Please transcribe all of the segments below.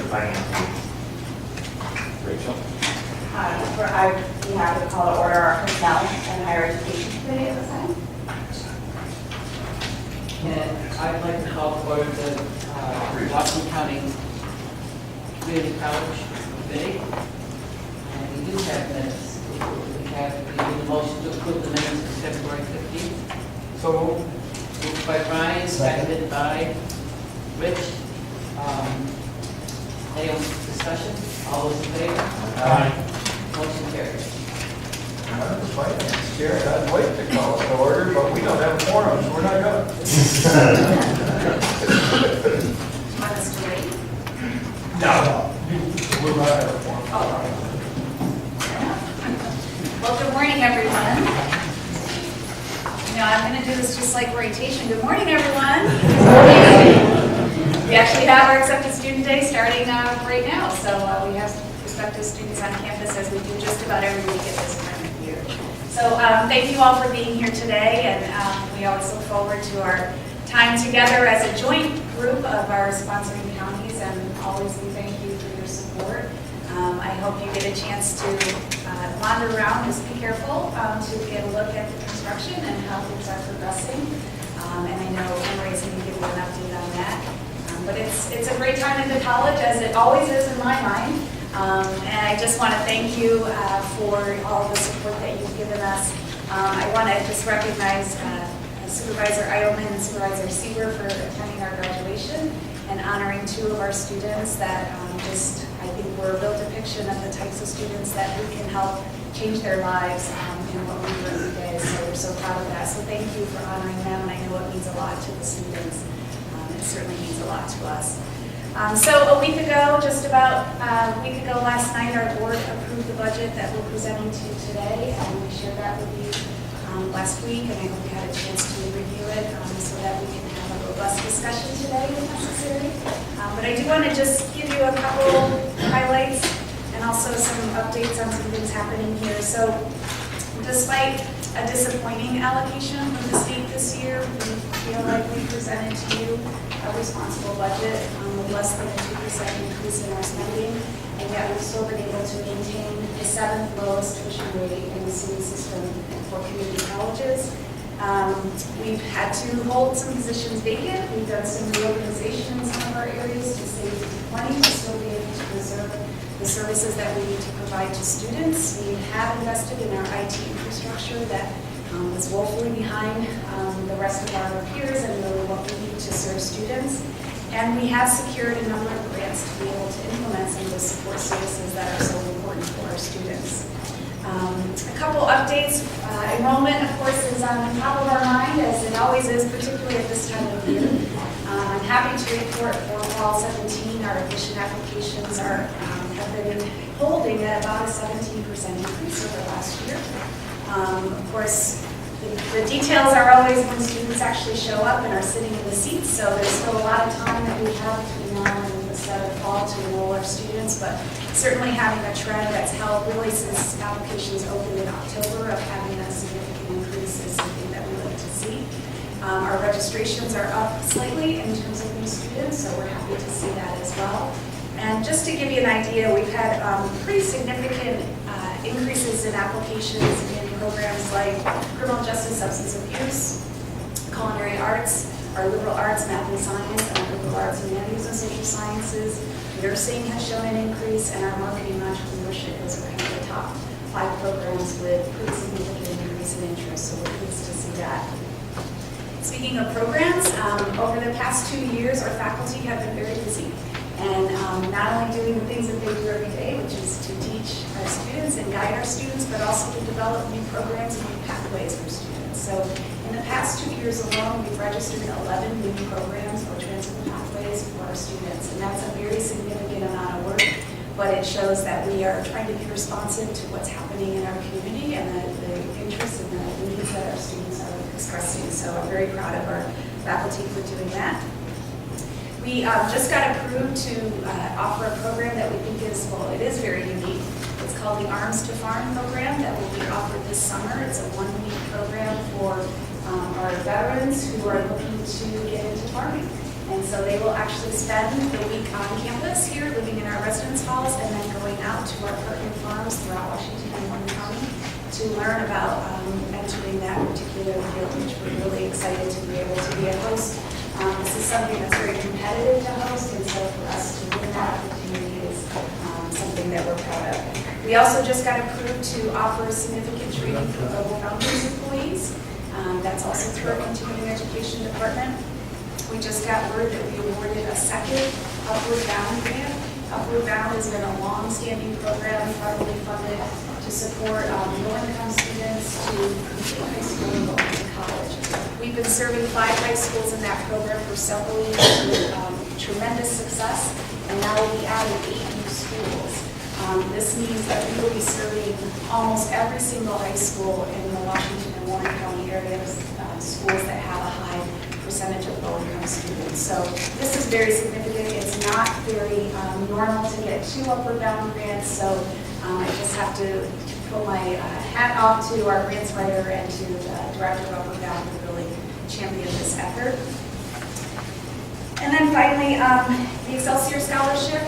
finance. Rachel? We have to call to order our personnel and higher education committee at this time. And I'd like to call to order the Washington County Community College Committee. And we do have minutes. We have a motion to approve the minutes of February 15th. So Moved by Brian, seconded by Rich. Any discussion? All those in favor? Motion carries. I'm the finance chair, I'd like to call it to order, but we don't have a quorum, so we're not going. Want us to wait? No. We're not having a quorum. Well, good morning, everyone. I'm going to do this just like orientation. Good morning, everyone. We actually have our Accepted Student Day starting right now, so we have prospective students on campus as we do just about every week at this time of year. So thank you all for being here today, and we always look forward to our time together as a joint group of our sponsoring counties, and always we thank you for your support. I hope you get a chance to wander around, just be careful to get a look at the construction and how things are progressing. And I know Emery's going to give you an update on that. But it's a great time into college, as it always is in my mind. And I just want to thank you for all the support that you've given us. I want to just recognize Supervisor Eilman and Supervisor Sieber for attending our graduation and honoring two of our students that I think were a real depiction of the types of students that we can help change their lives in what we do every day. So we're so proud of that. So thank you for honoring them, and I know it means a lot to the students. It certainly means a lot to us. So a week ago, just about a week ago last night, our board approved the budget that we're presenting to you today, and we shared that with you last week, and I hope you had a chance to review it so that we can have a robust discussion today if necessary. But I do want to just give you a couple highlights and also some updates on some things happening here. So despite a disappointing allocation from the state this year, we feel like we presented to you a responsible budget with less than a 2% increase in our spending, and yet we've still been able to maintain the 7th lowest tuition rate in the city system for community colleges. We've had to hold some positions vacant. We've done some reorganization in some of our areas to save money to still be able to preserve the services that we need to provide to students. We have invested in our IT infrastructure that is woefully behind the rest of our peers and really what we need to serve students. And we have secured a number of grants to be able to implement some of the support services that are so important for our students. A couple updates. Enrollment, of course, is on the top of our mind, as it always is, particularly at this time of year. I'm happy to report for fall 17, our admission applications have been holding at about a 17% increase over last year. Of course, the details are always when students actually show up and are sitting in the seats, so there's still a lot of time that we have between now and the start of fall to enroll our students, but certainly having a trend that's held really since applications opened in October of having a significant increase is something that we like to see. Our registrations are up slightly in terms of new students, so we're happy to see that as well. And just to give you an idea, we've had pretty significant increases in applications in programs like criminal justice, substance abuse, culinary arts, our liberal arts, math and science, and our liberal arts, humanities and social sciences. Nursing has shown an increase, and our marketing and entrepreneurship is kind of the top 5 programs with pretty significant increase in interest, so we're pleased to see that. Speaking of programs, over the past 2 years, our faculty have been very busy. And not only doing the things that they do every day, which is to teach our students and guide our students, but also to develop new programs and new pathways for students. So in the past 2 years alone, we've registered 11 new programs or transfer pathways for our students. And that's a very significant amount of work, but it shows that we are trying to be responsive to what's happening in our community and the interests and the needs that our students are expressing. So I'm very proud of our faculty for doing that. We just got approved to offer a program that we think is, well, it is very unique. It's called the Arms to Farm program that will be offered this summer. It's a 1-week program for our veterans who are looking to get into farming. And so they will actually spend the week on campus here, living our residence halls and then going out to our partner farms throughout Washington and Warren County to learn about entering that particular field, which we're really excited to be able to be a host. This is something that's very competitive to host, and so for us to win that opportunity is something that we're proud of. We also just got approved to offer significant training for Global Founders employees. That's also through our continuing education department. We just got word that we awarded a second Upward Bound grant. Upward Bound has been a long-standing program, federally funded, to support low-income students to complete high school and go on to college. We've been serving 5 high schools in that program for several years with tremendous success, and now we'll be adding 8 new schools. This means that we will be serving almost every single high school in the Washington and Warren County area, schools that have a high percentage of low-income students. So this is very significant. It's not very normal to get 2 Upward Bound grants, so I just have to pull my hat off to our grants writer and to the director of Upward Bound who really championed this effort. And then finally, the Excelsior Scholarship,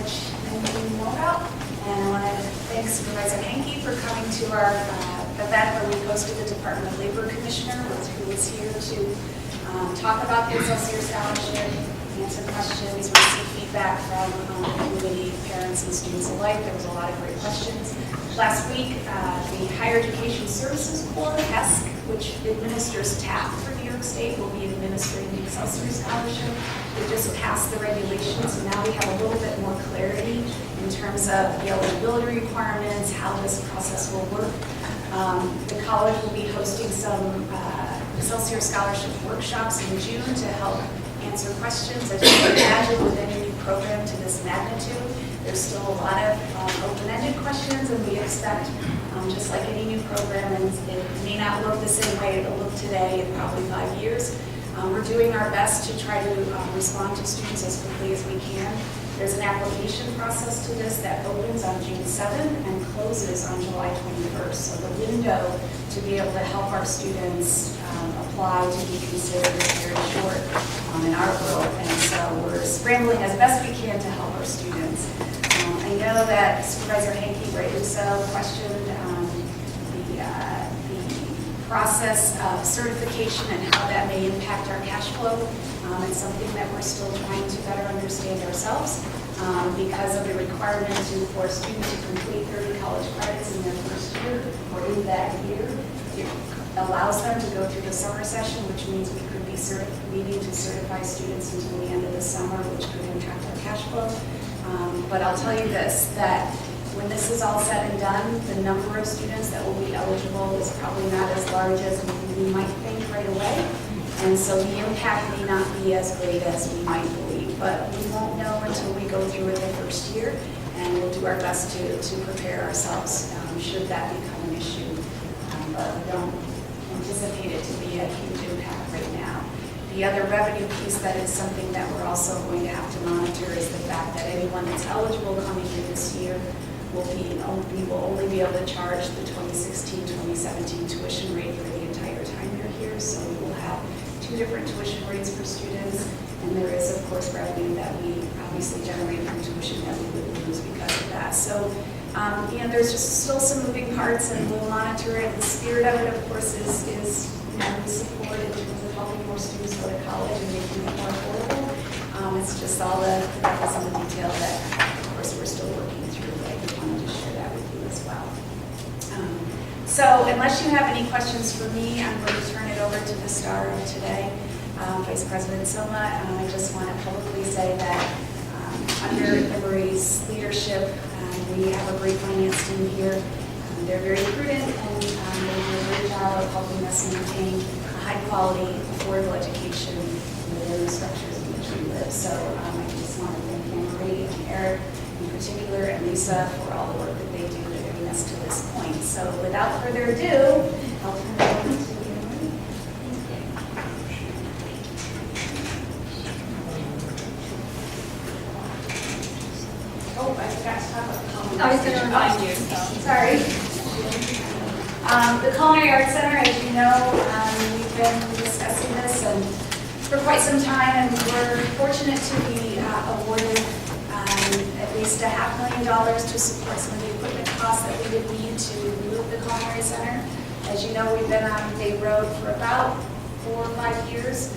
which many of you know about. And I want to thank Supervisor Henke for coming to our event where we hosted the Department of Labor Commissioner, who was here to talk about the Excelsior Scholarship, answer questions, receive feedback from the community, parents and students alike. There was a lot of great questions. Last week, the Higher Education Services Corps, HESC, which administers TAP for New York State, will be administering the Excelsior Scholarship. We just passed the regulations, so now we have a little bit more clarity in terms of the eligibility requirements, how this process will work. The college will be hosting some Excelsior Scholarship workshops in June to help answer questions. As you can imagine, with any new program to this magnitude, there's still a lot of open-ended questions, and we expect, just like any new program, and it may not look the same way it'll look today in probably 5 years. We're doing our best to try to respond to students as quickly as we can. There's an application process to this that opens on June 7th and closes on July 21st. So the window to be able to help our students apply to be considered is very short in our world. And so we're scrambling as best we can to help our students. I know that Supervisor Henke, rightly so, questioned the process of certification and how that may impact our cash flow. It's something that we're still trying to better understand ourselves because of the requirement for a student to complete 30 college credits in their first year or in that year. It allows them to go through the summer session, which means we could be needing to certify students until the end of the summer, which could impact our cash flow. But I'll tell you this, that when this is all said and done, the number of students that will be eligible is probably not as large as we might think right away. And so the impact may not be as great as we might believe, but we won't know until we go through it the first year, and we'll do our best to prepare ourselves should that become an issue. But we don't anticipate it to be a huge impact right now. The other revenue piece that is something that we're also going to have to monitor is the fact that anyone that's eligible coming in this year we will only be able to charge the 2016-2017 tuition rate for the entire time they're here. So we will have 2 different tuition rates for students, and there is, of course, revenue that we obviously generate from tuition that we would lose because of that. So, there's just still some moving parts, and we'll monitor it. The spirit of it, of course, is we support in terms of helping more students go to college and making it more affordable. It's just all the devil's in the detail that, of course, we're still working through. But I just wanted to share that with you as well. So unless you have any questions for me, I'm going to turn it over to the star of today, Vice President Soma. I just want to publicly say that under Liberty's leadership, we have a great finance team here. They're very prudent, and they do a great job of helping us maintain a high-quality, affordable education within the structures in which we live. So I just want to thank Anne-Marie and Eric in particular, and Lisa for all the work that they do to getting us to this point. So without further ado, I'll turn it over to Anne-Marie. Oh, I forgot to talk about the culinary. I was going to remind you, so. Sorry. The Culinary Arts Center, as you know, we've been discussing this and for quite some time, and we're fortunate to be awarded at least $500,000 to support some of the equipment costs that we would need to move the culinary center. As you know, we've been on Bay Road for about 4 or 5 years.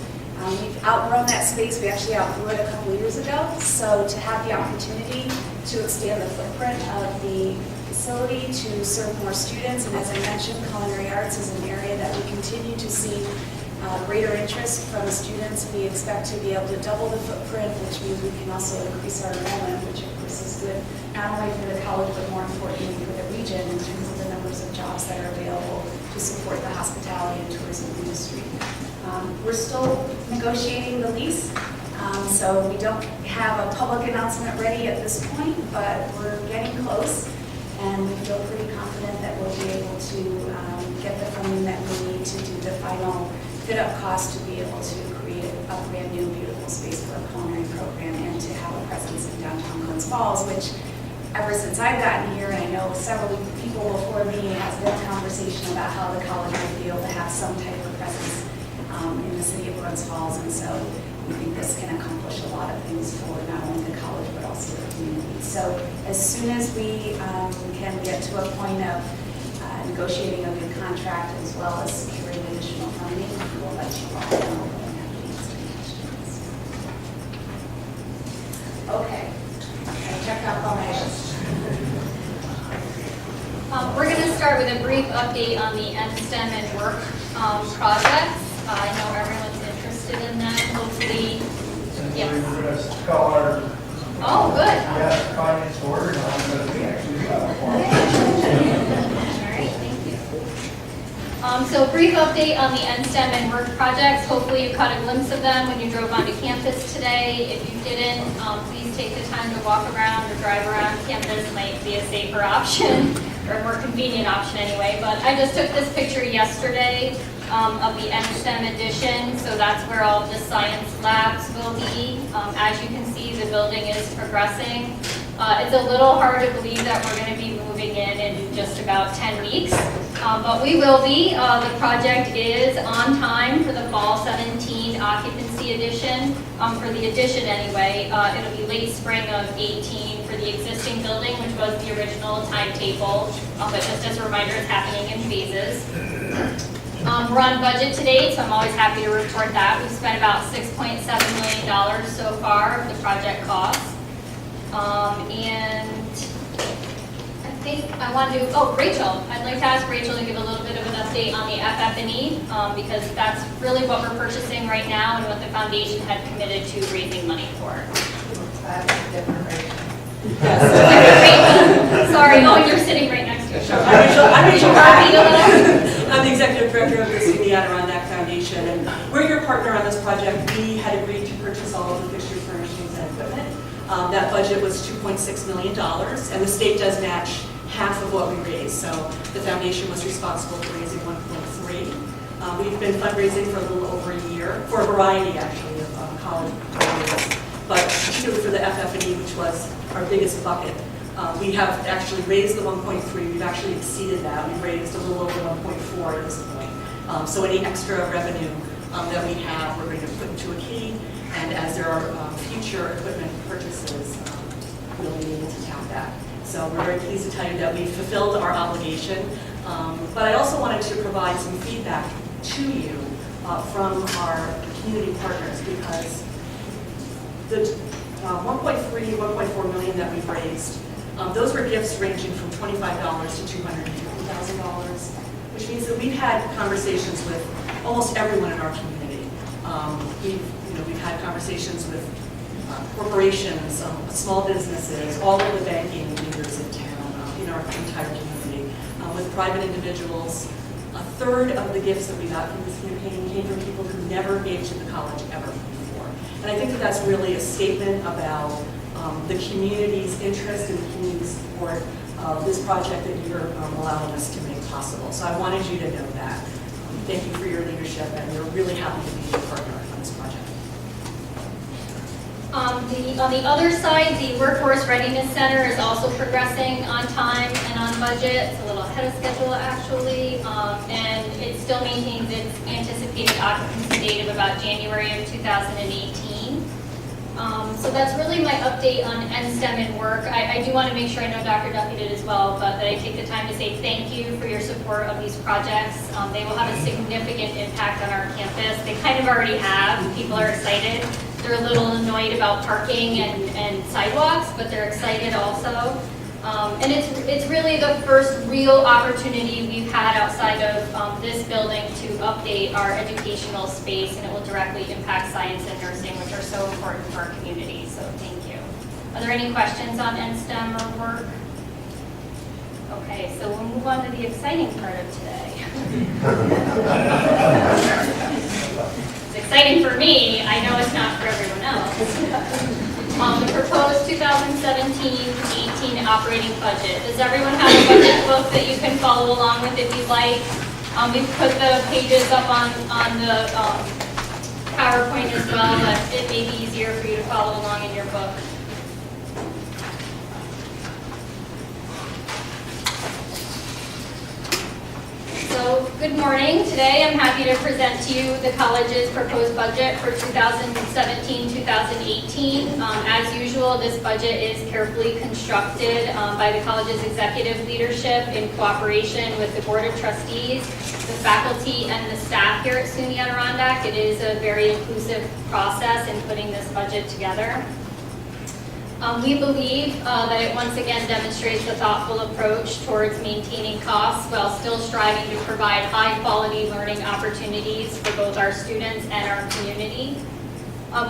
We've outgrown that space. We actually outgrew it a couple of years ago. So to have the opportunity to expand the footprint of the facility to serve more students, and as I mentioned, culinary arts is an area that we continue to see greater interest from students. We expect to be able to double the footprint, which means we can also increase our enrollment, which of course is good not only for the college, but more importantly for the region in terms of the numbers of jobs that are available to support the hospitality and tourism industry. We're still negotiating the lease, so we don't have a public announcement ready at this point, but we're getting close, and we feel pretty confident that we'll be able to get the funding that we need to do the final fit-up cost to be able to create a brand new beautiful space for a culinary program and to have a presence in downtown Glens Falls, which ever since I've gotten here, and I know several people before me, has been a conversation about how the college might be able to have some type of presence in the city of Glens Falls, and so we think this can accomplish a lot of things for not only the college but also the community. So as soon as we can get to a point of negotiating a good contract as well as securing additional funding, we'll let you all know and have any questions. Okay, I checked out all my items. We're going to start with a brief update on the STEM and work projects. I know everyone's interested in that. Hopefully, yes. We're going to call our Oh, good. finance order now, because we actually do have a form. All right, thank you. So brief update on the STEM and work projects. Hopefully you caught a glimpse of them when you drove onto campus today. If you didn't, please take the time to walk around or drive around campus. Might be a safer option or a more convenient option anyway. But I just took this picture yesterday of the STEM edition, so that's where all of the science labs will be. As you can see, the building is progressing. It's a little hard to believe that we're going to be moving in just about 10 weeks, but we will be. The project is on time for the fall 17 occupancy edition. For the addition anyway, it'll be late spring of 18 for the existing building, which was the original timetable, but just as a reminder, it's happening in phases. We're on budget to date, so I'm always happy to report that. We've spent about $6.7 million so far of the project costs. And I think I want to, Rachel. I'd like to ask Rachel to give a little bit of an update on the FF&E, because that's really what we're purchasing right now and what the foundation had committed to raising money for. Sorry, you're sitting right next to her. I'm Rachel. I'm I'm the executive director of the Sidney Adirondack Foundation, and we're your partner on this project. We had agreed to purchase all of the fixtures, furnishings, and equipment. That budget was $2.6 million, and the state does match half of what we raised. So the foundation was responsible for raising 1.3. We've been fundraising for a little over a year, for a variety actually of college programs, but particularly for the FF&E, which was our biggest bucket. We have actually raised the 1.3. We've actually exceeded that. We've raised a little over 1.4 at this point. So any extra revenue that we have, we're going to put into a key. And as there are future equipment purchases, we'll be able to tap that. So we're very pleased to tell you that we've fulfilled our obligation. But I also wanted to provide some feedback to you from our community partners, because the 1.4 million that we've raised, those were gifts ranging from $25 to $250,000, which means that we've had conversations with almost everyone in our community. We've had conversations with corporations, small businesses, all of the banking leaders in town, in our entire community, with private individuals. A third of the gifts that we got from this campaign came from people who never gave to the college ever before. And I think that that's really a statement about the community's interest and the community's support of this project that you're allowing us to make possible. So I wanted you to know that. Thank you for your leadership, and we're really happy to be your partner on this project. On the other side, the Workforce Readiness Center is also progressing on time and on budget. It's a little ahead of schedule, actually, and it still maintains its anticipated occupancy date of about January of 2018. So that's really my update on STEM and work. I want to make sure, I know Dr. Duffy did as well, but that I take the time to say thank you for your support of these projects. They will have a significant impact on our campus. They kind of already have. People are excited. They're a little annoyed about parking and sidewalks, but they're excited also. And it's really the first real opportunity we've had outside of this building to update our educational space, and it will directly impact science and nursing, which are so important for our community, so thank you. Are there any questions on NSTEM or work? Okay, so we'll move on to the exciting part of today. It's exciting for me, I know it's not for everyone else. The proposed 2017-18 operating budget. Does everyone have a budget book that you can follow along with if you'd like? We've put the pages up on the PowerPoint as well, but it may be easier for you to follow along in your book. So, good morning. Today I'm happy to present to you the college's proposed budget for 2017-2018. As usual, this budget is carefully constructed by the college's executive leadership in cooperation with the Board of Trustees, the faculty, and the staff here at SUNY Adirondack. It is a very inclusive process in putting this budget together. We believe that it once again demonstrates a thoughtful approach towards maintaining costs while still striving to provide high-quality learning opportunities for both our students and our community.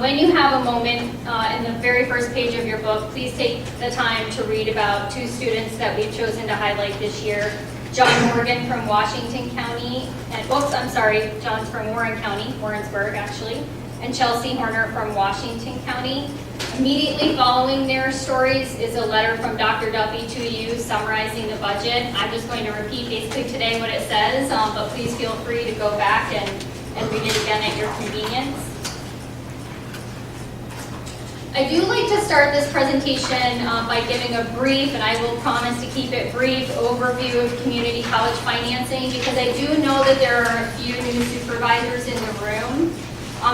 When you have a moment in the very first page of your book, please take the time to read about two students that we've chosen to highlight this year. John Morgan from Washington County, John's from Warren County, Warrensburg actually, and Chelsea Horner from Washington County. Immediately following their stories is a letter from Dr. Duffy to you summarizing the budget. I'm just going to repeat basically today what it says, but please feel free to go back and read it again at your convenience. I do like to start this presentation by giving a brief, and I will promise to keep it brief, overview of community college financing, because I do know that there are a few new supervisors in the room.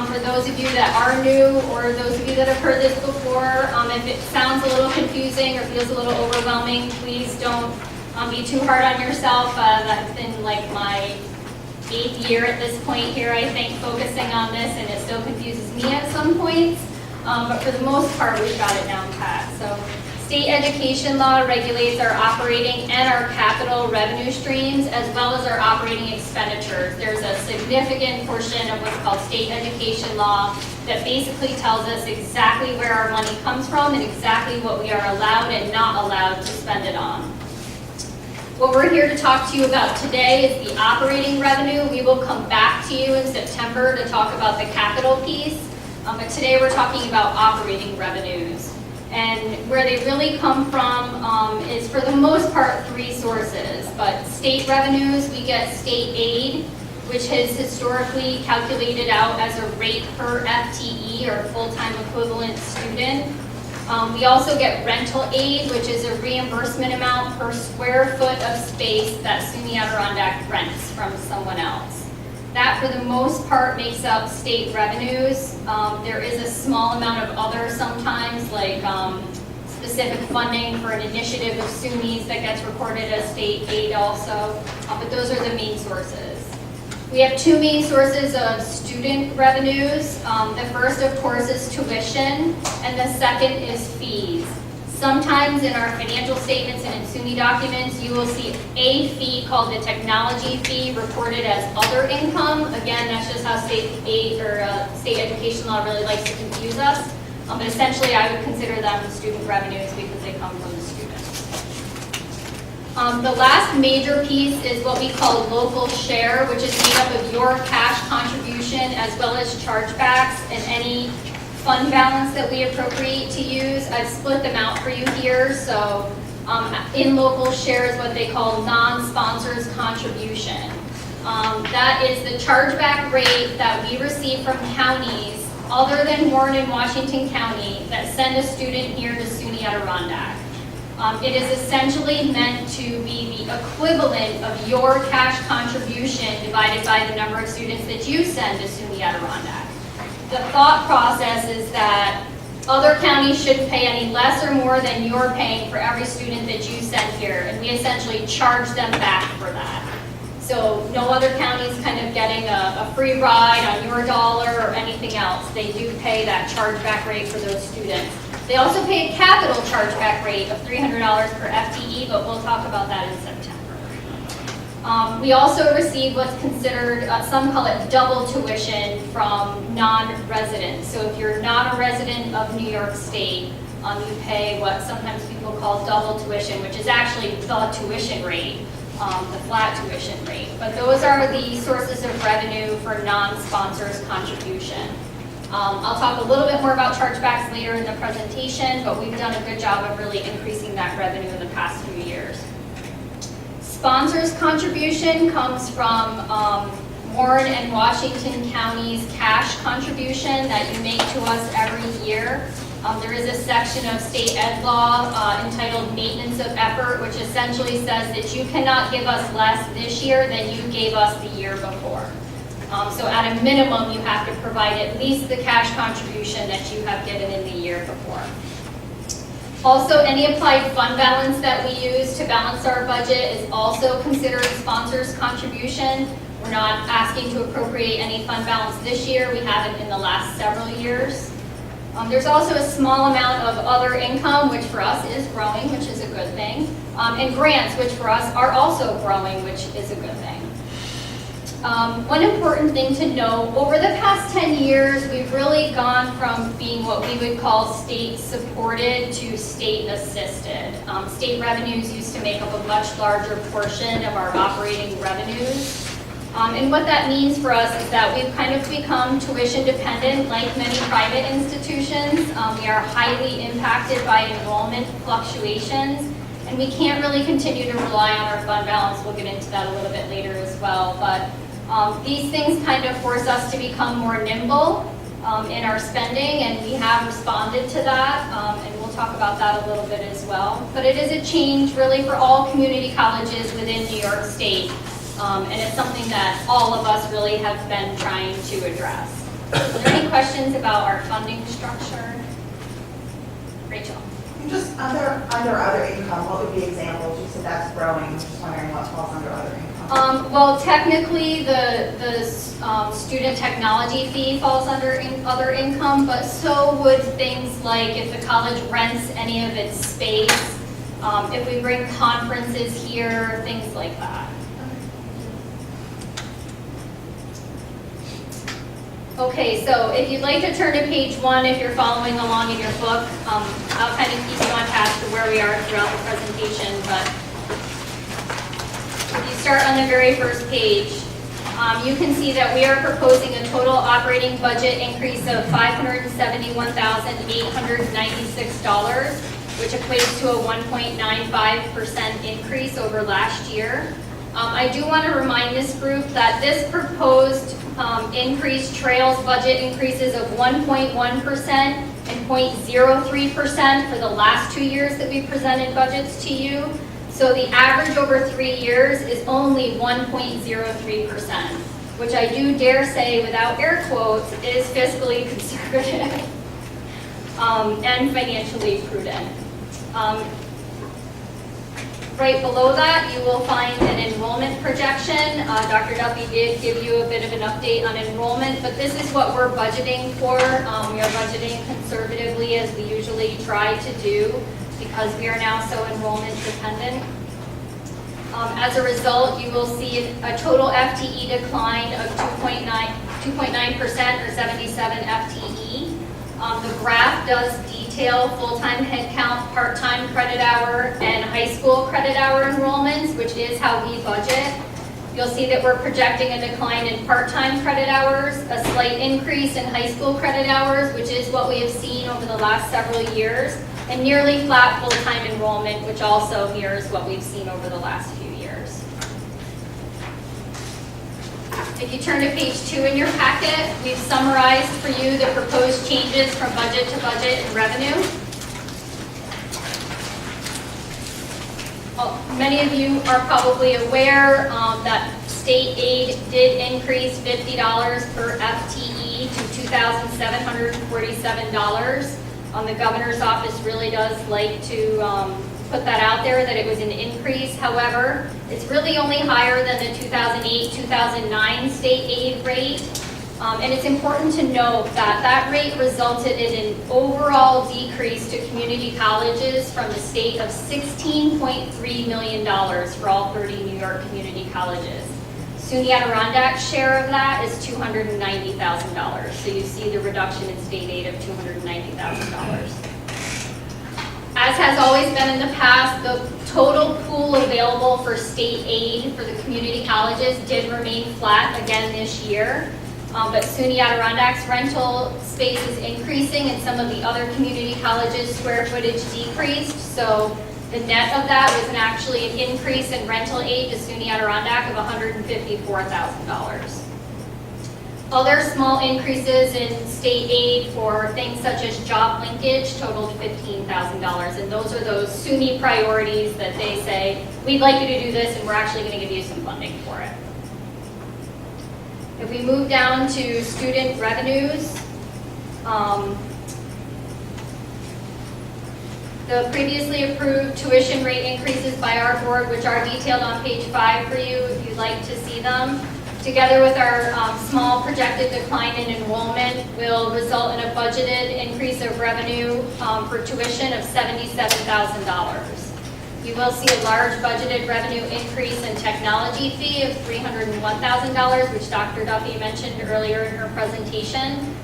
For those of you that are new, or those of you that have heard this before, if it sounds a little confusing or feels a little overwhelming, please don't be too hard on yourself. That's been like my 8th year at this point here, I think, focusing on this, and it still confuses me at some points. But for the most part, we've got it down pat. So, state education law regulates our operating and our capital revenue streams, as well as our operating expenditures. There's a significant portion of what's called state education law that basically tells us exactly where our money comes from and exactly what we are allowed and not allowed to spend it on. What we're here to talk to you about today is the operating revenue. We will come back to you in September to talk about the capital piece, but today we're talking about operating revenues. And where they really come from is, for the most part, 3 sources. But state revenues, we get state aid, which is historically calculated out as a rate per FTE, or full-time equivalent student. We also get rental aid, which is a reimbursement amount per square foot of space that SUNY Adirondack rents from someone else. That, for the most part, makes up state revenues. There is a small amount of other sometimes, like specific funding for an initiative of SUNY's that gets recorded as state aid also, but those are the main sources. We have 2 main sources of student revenues. The first, of course, is tuition, and the second is fees. Sometimes in our financial statements and in SUNY documents, you will see a fee called the technology fee reported as other income. Again, that's just how state aid or state education law really likes to confuse us. But essentially, I would consider them student revenues because they come from the students. The last major piece is what we call local share, which is made up of your cash contribution as well as chargebacks and any fund balance that we appropriate to use. I've split them out for you here. So in local share is what they call non-sponsors contribution. That is the chargeback rate that we receive from counties other than Warren and Washington County that send a student here to SUNY Adirondack. It is essentially meant to be the equivalent of your cash contribution divided by the number of students that you send to SUNY Adirondack. The thought process is that Other counties shouldn't pay any less or more than you're paying for every student that you send here, and we essentially charge them back for that. So no other county's kind of getting a free ride on your dollar or anything else. They do pay that chargeback rate for those students. They also pay a capital chargeback rate of $300 per FTE, but we'll talk about that in September. We also receive what's considered, some call it double tuition from non-residents. So if you're not a resident of New York State, you pay what sometimes people call double tuition, which is actually the tuition rate, the flat tuition rate. But those are the sources of revenue for non-sponsors contribution. I'll talk a little bit more about chargebacks later in the presentation, but we've done a good job of really increasing that revenue in the past few years. Sponsors contribution comes from Warren and Washington County's cash contribution that you make to us every year. There is a section of state ed law entitled Maintenance of Effort, which essentially says that you cannot give us less this year than you gave us the year before. So at a minimum, you have to provide at least the cash contribution that you have given in the year before. Also, any applied fund balance that we use to balance our budget is also considered sponsors contribution. We're not asking to appropriate any fund balance this year. We haven't in the last several years. There's also a small amount of other income, which for us is growing, which is a good thing. And grants, which for us are also growing, which is a good thing. One important thing to know, over the past 10 years, we've really gone from being what we would call state supported to state assisted. State revenues used to make up a much larger portion of our operating revenues. And what that means for us is that we've kind of become tuition dependent like many private institutions. We are highly impacted by enrollment fluctuations, and we can't really continue to rely on our fund balance. We'll get into that a little bit later as well. But these things kind of force us to become more nimble in our spending, and we have responded to that, and we'll talk about that a little bit as well. But it is a change really for all community colleges within New York State. And it's something that all of us really have been trying to address. Are there any questions about our funding structure? Rachel? Just under other income, what would be examples? You said that's growing. I'm just wondering what falls under other income. Well, technically, the student technology fee falls under other income, but so would things like if the college rents any of its space, if we bring conferences here, things like that. Okay, so if you'd like to turn to page 1, if you're following along in your book, I'll kind of keep you on task to where we are throughout the presentation, but if you start on the very first page, you can see that we are proposing a total operating budget increase of $571,896, which equates to a 1.95% increase over last year. I do want to remind this group that this proposed increase trails budget increases of 1.1% and 0.03% for the last 2 years that we presented budgets to you. So the average over 3 years is only 1.03%, which I do dare say without air quotes is fiscally conservative and financially prudent. Right below that, you will find an enrollment projection. Dr. Duffy did give you a bit of an update on enrollment, but this is what we're budgeting for. We are budgeting conservatively, as we usually try to do, because we are now so enrollment dependent. As a result, you will see a total FTE decline of 2.9% or 77 FTE. The graph does detail full-time headcount, part-time credit hour, and high school credit hour enrollments, which is how we budget. You'll see that we're projecting a decline in part-time credit hours, a slight increase in high school credit hours, which is what we have seen over the last several years, and nearly flat full-time enrollment, which also mirrors what we've seen over the last few years. If you turn to page 2 in your packet, we've summarized for you the proposed changes from budget to budget and revenue. Many of you are probably aware that state aid did increase $50 per FTE to $2,747. The governor's office really does like to put that out there, that it was an increase. However, it's really only higher than the 2008-2009 state aid rate. And it's important to note that that rate resulted in an overall decrease to community colleges from the state of $16.3 million for all 30 New York community colleges. SUNY Adirondac's share of that is $290,000. So you see the reduction in state aid of $290,000. As has always been in the past, the total pool available for state aid for the community colleges did remain flat again this year. But SUNY Adirondac's rental space is increasing and some of the other community colleges' square footage decreased. So the net of that was actually an increase in rental aid to SUNY Adirondack of $154,000. Other small increases in state aid for things such as job linkage totaled $15,000. And those are those SUNY priorities that they say, we'd like you to do this and we're actually going to give you some funding for it. If we move down to student revenues, the previously approved tuition rate increases by our board, which are detailed on page 5 for you if you'd like to see them, together with our small projected decline in enrollment, will result in a budgeted increase of revenue for tuition of $77,000. You will see a large budgeted revenue increase in technology fee of $301,000, which Dr. Duffy mentioned earlier in her presentation.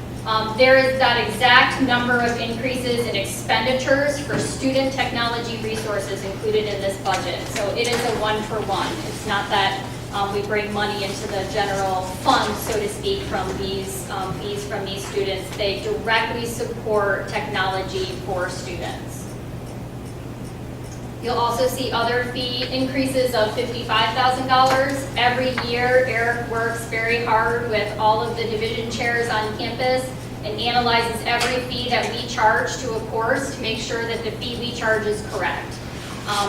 There is that exact number of increases in expenditures for student technology resources included in this budget. So it is a one-for-one. It's not that we bring money into the general fund, so to speak, from these fees from these students. They directly support technology for students. You'll also see other fee increases of $55,000. Every year, Eric works very hard with all of the division chairs on campus and analyzes every fee that we charge to a course to make sure that the fee we charge is correct.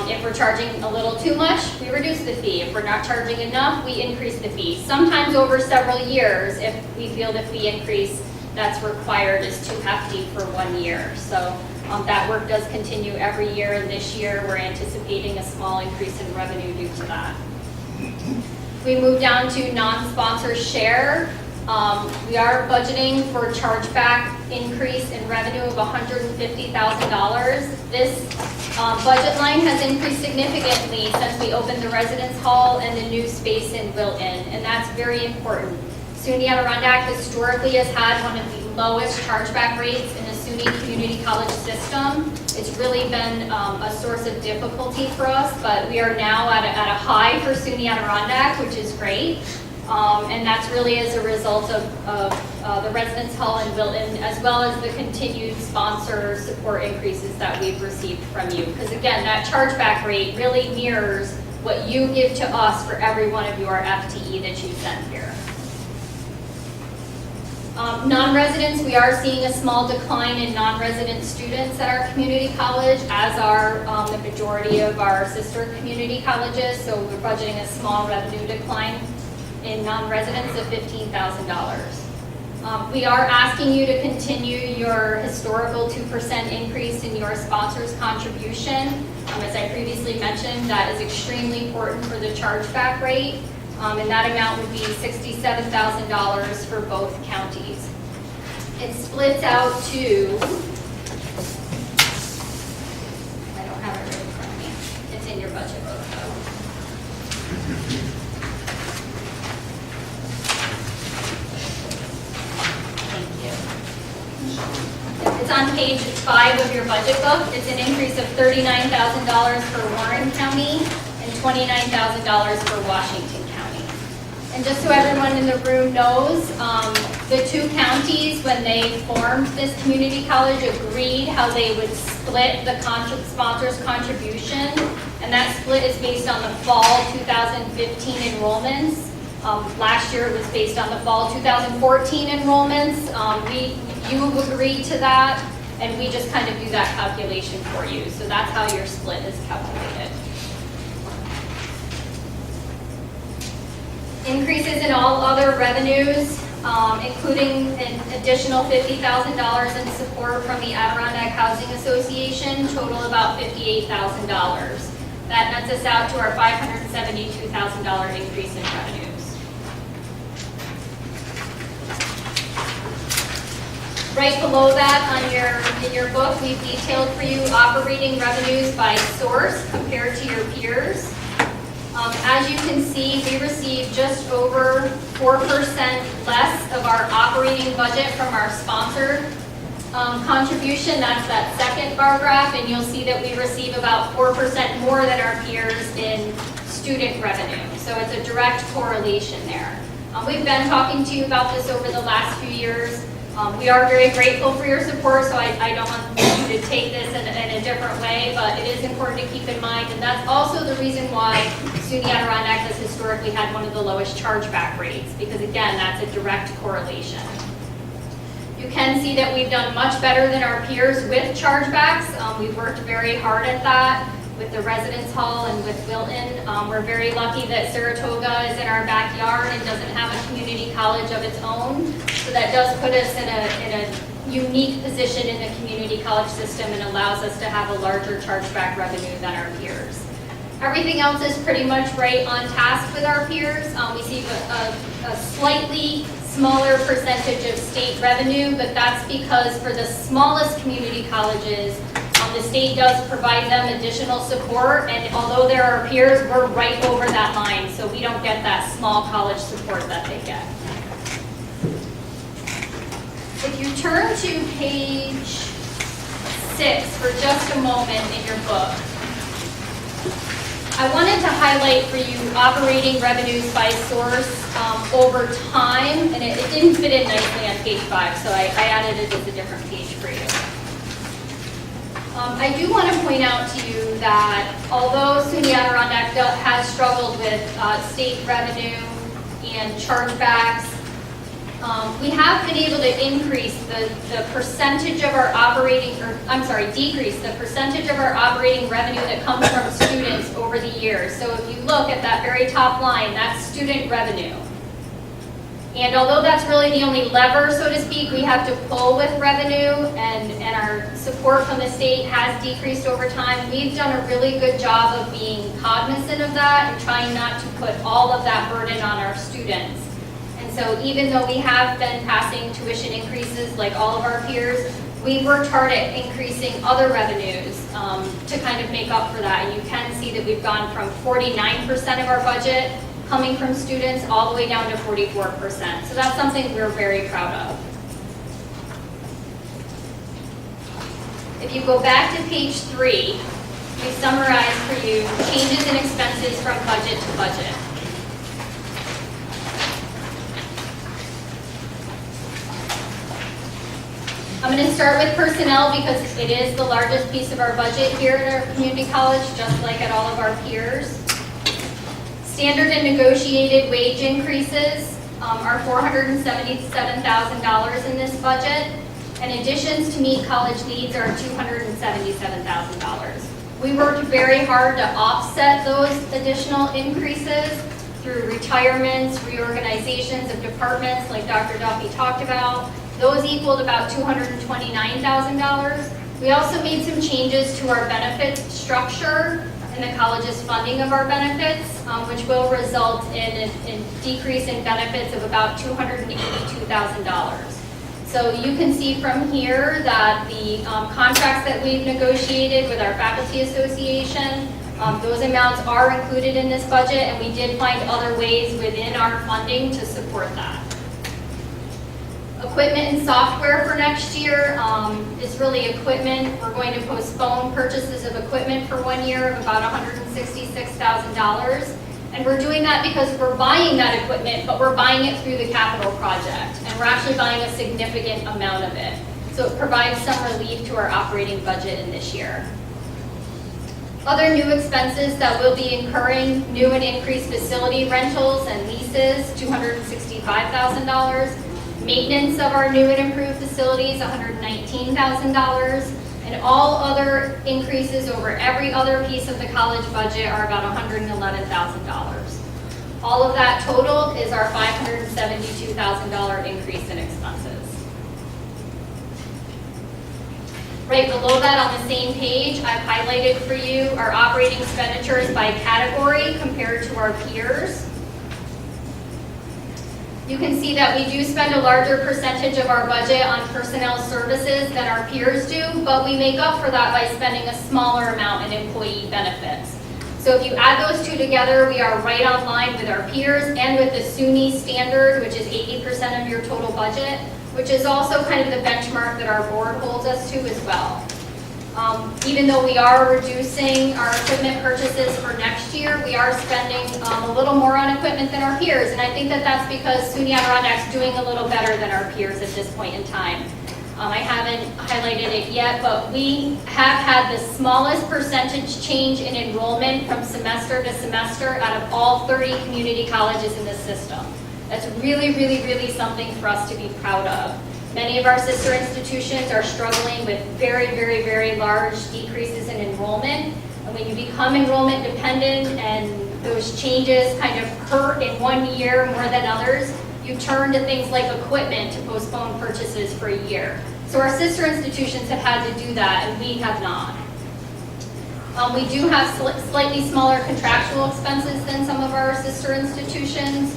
If we're charging a little too much, we reduce the fee. If we're not charging enough, we increase the fee. Sometimes over several years, if we feel the fee increase that's required is too hefty for 1 year. So that work does continue every year, and this year we're anticipating a small increase in revenue due to that. We move down to non-sponsor share. We are budgeting for a chargeback increase in revenue of $150,000. This budget line has increased significantly since we opened the residence hall and the new space in Wilton, and that's very important. SUNY Adirondack historically has had one of the lowest chargeback rates in the SUNY community college system. It's really been a source of difficulty for us, but we are now at a high for SUNY Adirondack, which is great. And that's really as a result of the residence hall in Wilton, as well as the continued sponsor support increases that we've received from you. Because again, that chargeback rate really mirrors what you give to us for every one of your FTE that you send here. Non-residents, we are seeing a small decline in non-resident students at our community college, as are the majority of our sister community colleges. So we're budgeting a small revenue decline in non-residents of $15,000. We are asking you to continue your historical 2% increase in your sponsor's contribution. As I previously mentioned, that is extremely important for the chargeback rate. And that amount would be $67,000 for both counties. It splits out to, I don't have it right in front of me. It's in your budget book though. Thank you. It's on page 5 of your budget book. It's an increase of $39,000 for Warren County and $29,000 for Washington County. And just so everyone in the room knows, the two counties, when they formed this community college, agreed how they would split the sponsor's contribution. And that split is based on the fall 2015 enrollments. Last year it was based on the fall 2014 enrollments. You agreed to that, and we just kind of do that calculation for you. So that's how your split is calculated. Increases in all other revenues. including an additional $50,000 in support from the Adirondack Housing Association, total about $58,000. That nets us out to our $572,000 increase in revenues. Right below that in your book, we've detailed for you operating revenues by source compared to your peers. As you can see, we received just over 4% less of our operating budget from our sponsored contribution. That's that second bar graph, and you'll see that we receive about 4% more than our peers in student revenue. So it's a direct correlation there. We've been talking to you about this over the last few years. We are very grateful for your support, so I don't want you to take this in a different way, but it is important to keep in mind, and that's also the reason why SUNY Adirondack has historically had one of the lowest chargeback rates, because again, that's a direct correlation. You can see that we've done much better than our peers with chargebacks. We've worked very hard at that with the Residence Hall and with Wilton. We're very lucky that Saratoga is in our backyard and doesn't have a community college of its own. So that does put us in a unique position in the community college system and allows us to have a larger chargeback revenue than our peers. Everything else is pretty much right on task with our peers. We see a slightly smaller percentage of state revenue, but that's because for the smallest community colleges, the state does provide them additional support, and although they're our peers, we're right over that line, so we don't get that small college support that they get. If you turn to page 6 for just a moment in your book, I wanted to highlight for you operating revenues by source over time, and it didn't fit in nicely on page 5, so I added it as a different page for you. I do want to point out to you that although SUNY Adirondack has struggled with state revenue and chargebacks, we have been able to increase the percentage of our decrease the percentage of our operating revenue that comes from students over the years. So if you look at that very top line, that's student revenue. And although that's really the only lever, so to speak, we have to pull with revenue, and our support from the state has decreased over time, we've done a really good job of being cognizant of that and trying not to put all of that burden on our students. And so even though we have been passing tuition increases like all of our peers, we've worked hard at increasing other revenues to kind of make up for that. And you can see that we've gone from 49% of our budget coming from students all the way down to 44%. So that's something we're very proud of. If you go back to page 3, we summarized for you changes in expenses from budget to budget. I'm going to start with personnel because it is the largest piece of our budget here at our community college, just like at all of our peers. Standard and negotiated wage increases are $477,000 in this budget, and additions to meet college needs are $277,000. We worked very hard to offset those additional increases through retirements, reorganizations of departments like Dr. Duffy talked about. Those equaled about $229,000. We also made some changes to our benefit structure and the college's funding of our benefits, which will result in a decrease in benefits of about $282,000. So you can see from here that the contracts that we've negotiated with our faculty association, those amounts are included in this budget, and we did find other ways within our funding to support that. Equipment and software for next year is really equipment. We're going to postpone purchases of equipment for 1 year of about $166,000. And we're doing that because we're buying that equipment, but we're buying it through the capital project. And we're actually buying a significant amount of it. So it provides some relief to our operating budget in this year. Other new expenses that we'll be incurring, new and increased facility rentals and leases, $265,000. Maintenance of our new and improved facilities, $119,000. And all other increases over every other piece of the college budget are about $111,000. All of that total is our $572,000 increase in expenses. Right below that on the same page, I've highlighted for you our operating expenditures by category compared to our peers. You can see that we do spend a larger percentage of our budget on personnel services than our peers do, but we make up for that by spending a smaller amount in employee benefits. So if you add those two together, we are right on line with our peers and with the SUNY standard, which is 80% of your total budget, which is also kind of the benchmark that our board holds us to as well. Even though we are reducing our equipment purchases for next year, we are spending a little more on equipment than our peers. And I think that that's because SUNY Adirondacks doing a little better than our peers at this point in time. I haven't highlighted it yet, but we have had the smallest percentage change in enrollment from semester to semester out of all 30 community colleges in the system. That's really, really, really something for us to be proud of. Many of our sister institutions are struggling with very, very, very large decreases in enrollment. And when you become enrollment dependent and those changes kind of hurt in one year more than others, you turn to things like equipment to postpone purchases for a year. So our sister institutions have had to do that, and we have not. We do have slightly smaller contractual expenses than some of our sister institutions.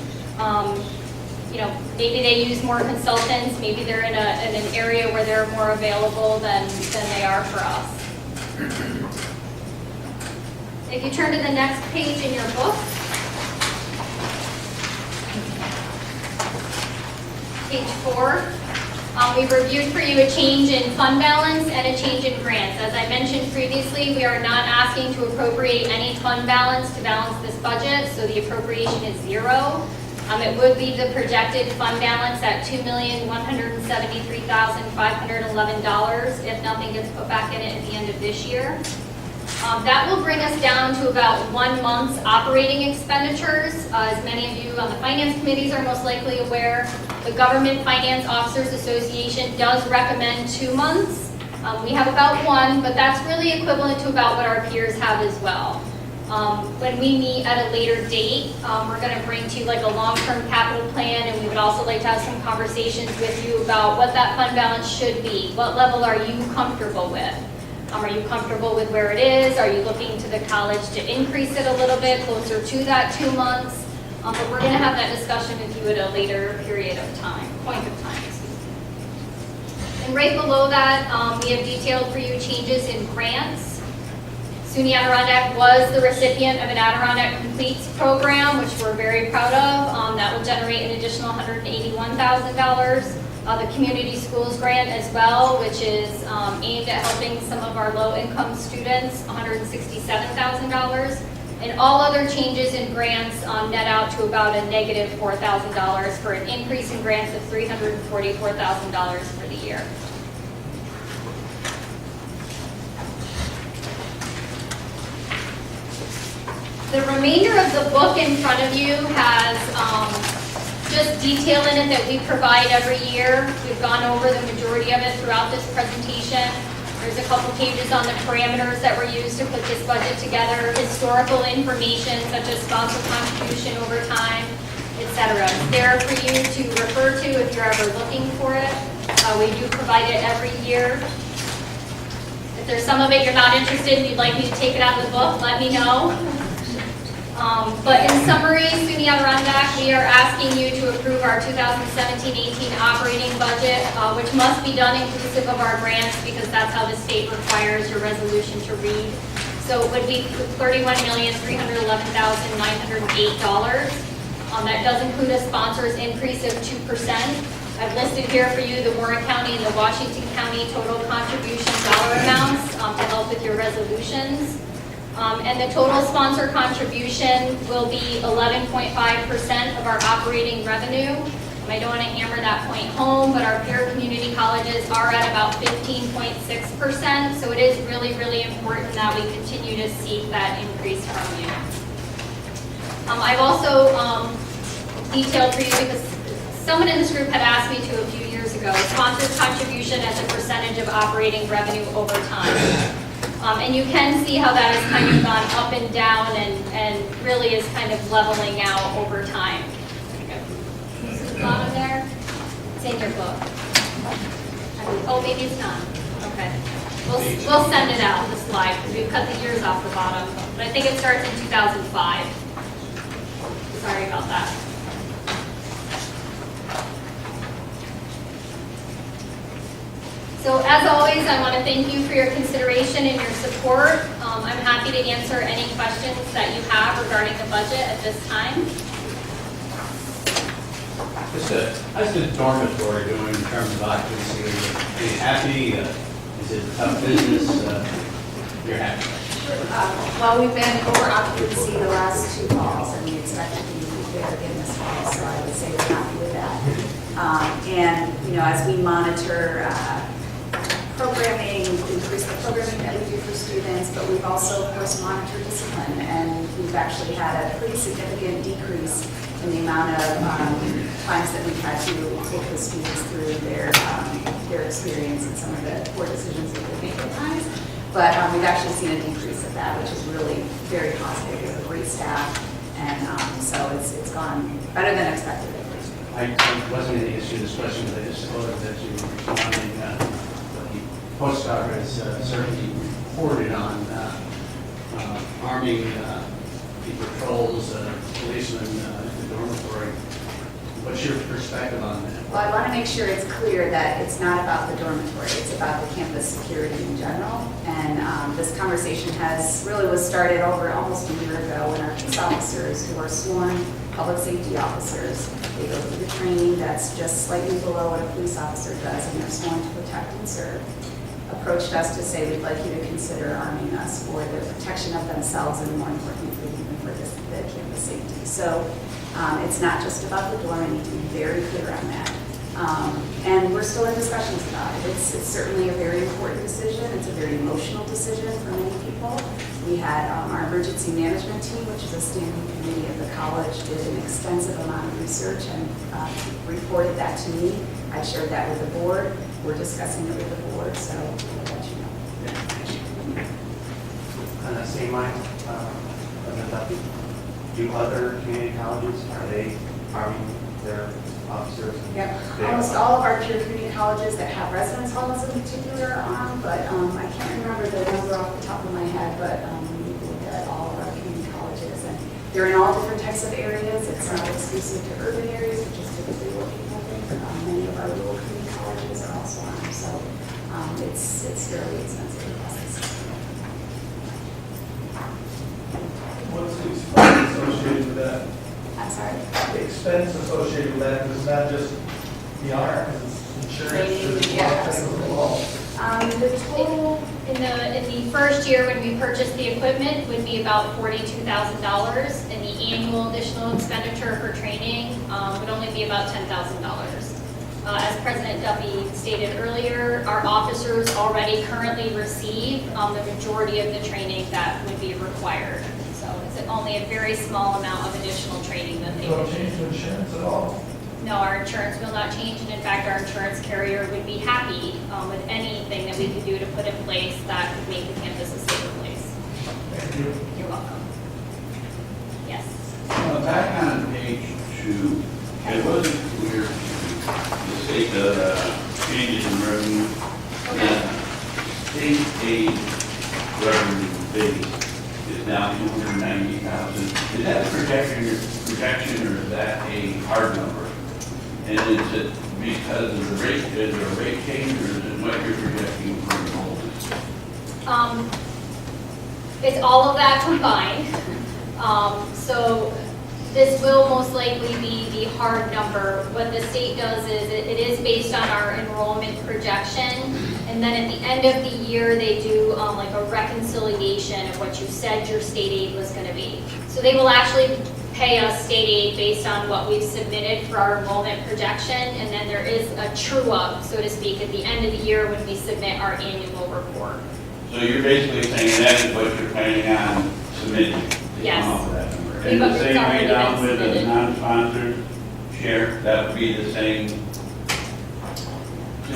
Maybe they use more consultants, maybe they're in an area where they're more available than they are for us. If you turn to the next page in your book, page 4, we've reviewed for you a change in fund balance and a change in grants. As I mentioned previously, we are not asking to appropriate any fund balance to balance this budget, so the appropriation is 0. It would leave the projected fund balance at $2,173,511 if nothing gets put back in it at the end of this year. That will bring us down to about 1 month's operating expenditures. As many of you on the finance committees are most likely aware, the Government Finance Officers Association does recommend 2 months. We have about 1, but that's really equivalent to about what our peers have as well. When we meet at a later date, we're going to bring to you like a long-term capital plan, and we would also like to have some conversations with you about what that fund balance should be. What level are you comfortable with? Are you comfortable with where it is? Are you looking to the college to increase it a little bit closer to that 2 months? But we're going to have that discussion with you at a later point of time. And right below that, we have detailed for you changes in grants. SUNY Adirondack was the recipient of an Adirondack Completes program, which we're very proud of. That will generate an additional $181,000. The Community Schools Grant as well, which is aimed at helping some of our low-income students, $167,000. And all other changes in grants net out to about a negative $4,000 for an increase in grants of $344,000 for the year. The remainder of the book in front of you has just detail in it that we provide every year. We've gone over the majority of it throughout this presentation. There's a couple pages on the parameters that were used to put this budget together, historical information such as sponsor contribution over time, etc. It's there for you to refer to if you're ever looking for it. We do provide it every year. If there's some of it you're not interested in, you'd like me to take it out of the book, let me know. But in summary, SUNY Adirondack, we are asking you to approve our 2017-18 operating budget, which must be done inclusive of our grants because that's how the state requires your resolution to read. So it would be $31,311,908. That does include a sponsor's increase of 2%. I've listed here for you the Warren County and the Washington County total contribution dollar amounts to help with your resolutions. And the total sponsor contribution will be 11.5% of our operating revenue. I don't want to hammer that point home, but our peer community colleges are at about 15.6%, so it is really, really important that we continue to seek that increase from you. I've also detailed for you, because someone in this group had asked me to a few years ago, sponsors contribution as a percentage of operating revenue over time. And you can see how that has kind of gone up and down and really is kind of leveling out over time. Is it the bottom there? It's in your book. Oh, maybe it's not. Okay. We'll send it out, the slide, because we've cut the years off the bottom. But I think it starts in 2005. Sorry about that. So as always, I want to thank you for your consideration and your support. I'm happy to answer any questions that you have regarding the budget at this time. How's the dormitory doing in terms of occupancy? Are you happy? Is it a tough business? You're happy? Well, we've been over occupancy the last 2 falls, and we expect to be there again this fall, so I would say we're happy with that. And, as we monitor programming, increase the programming that we do for students, but we've also, of course, monitored discipline, and we've actually had a pretty significant decrease in the amount of times that we've had to take the students through their experience and some of the poor decisions that they make at times. But we've actually seen a decrease of that, which is really very positive. We have a great staff, and so it's gone better than expected. I wasn't going to ask you this question, but I just thought that you were responding. The Post Star has certainly reported on arming the patrols, policemen in the dormitory. What's your perspective on that? Well, I want to make sure it's clear that it's not about the dormitory, it's about the campus security in general. And this conversation was started over almost a year ago when our peace officers, who are sworn public safety officers, they go through the training that's just slightly below what a police officer does, and they're sworn to protect and serve, approached us to say, we'd like you to consider arming us for the protection of themselves and, more importantly, even for the campus safety. So it's not just about the dorm. I need to be very clear on that. And we're still in discussions about it. It's certainly a very important decision. It's a very emotional decision for many people. We had our emergency management team, which is a standing committee of the college, did an extensive amount of research and reported that to me. I shared that with the board. We're discussing it with the board, so I'll let you know. On that same line, do other community colleges, are they arming their officers? Yep, almost all of our peer community colleges that have residence halls in particular are armed, but I can't remember the number off the top of my head, but we need to look at all of our community colleges, and they're in all different types of areas. It's not exclusive to urban areas, which is typically what people think. Many of our rural community colleges are also armed, so it's fairly expensive across the system. What's the expense associated with that? I'm sorry? The expense associated with that, because it's not just the honor, because it's insurance, there's a lot of things involved. The total, In the first year, when we purchased the equipment, would be about $42,000, and the annual additional expenditure for training would only be about $10,000. As President Duffy stated earlier, our officers already currently receive the majority of the training that would be required. So it's only a very small amount of additional training that they Don't would change need. the insurance at all? No, our insurance will not change, and in fact, our insurance carrier would be happy with anything that we could do to put in place that could make the campus a safer place. Thank you. You're welcome. Yes. Back on page 2, it wasn't clear to the state changes in revenue. State aid revenue base is now $290,000. Is that a projection or is that a hard number? And is it because of the rate, is there a rate change or is it what you're projecting for enrollment? It's all of that combined. So this will most likely be the hard number. What the state does is it is based on our enrollment projection, and then at the end of the year they do like a reconciliation of what you said your state aid was going to be. So they will actually pay us state aid based on what we've submitted for our enrollment projection, and then there is a true-up, so to speak, at the end of the year when we submit our annual report. So you're basically saying that is what you're planning on submitting to Yes. come up with that number. We've And the already same way been down with the submitted. non-sponsored share, that would be the same. So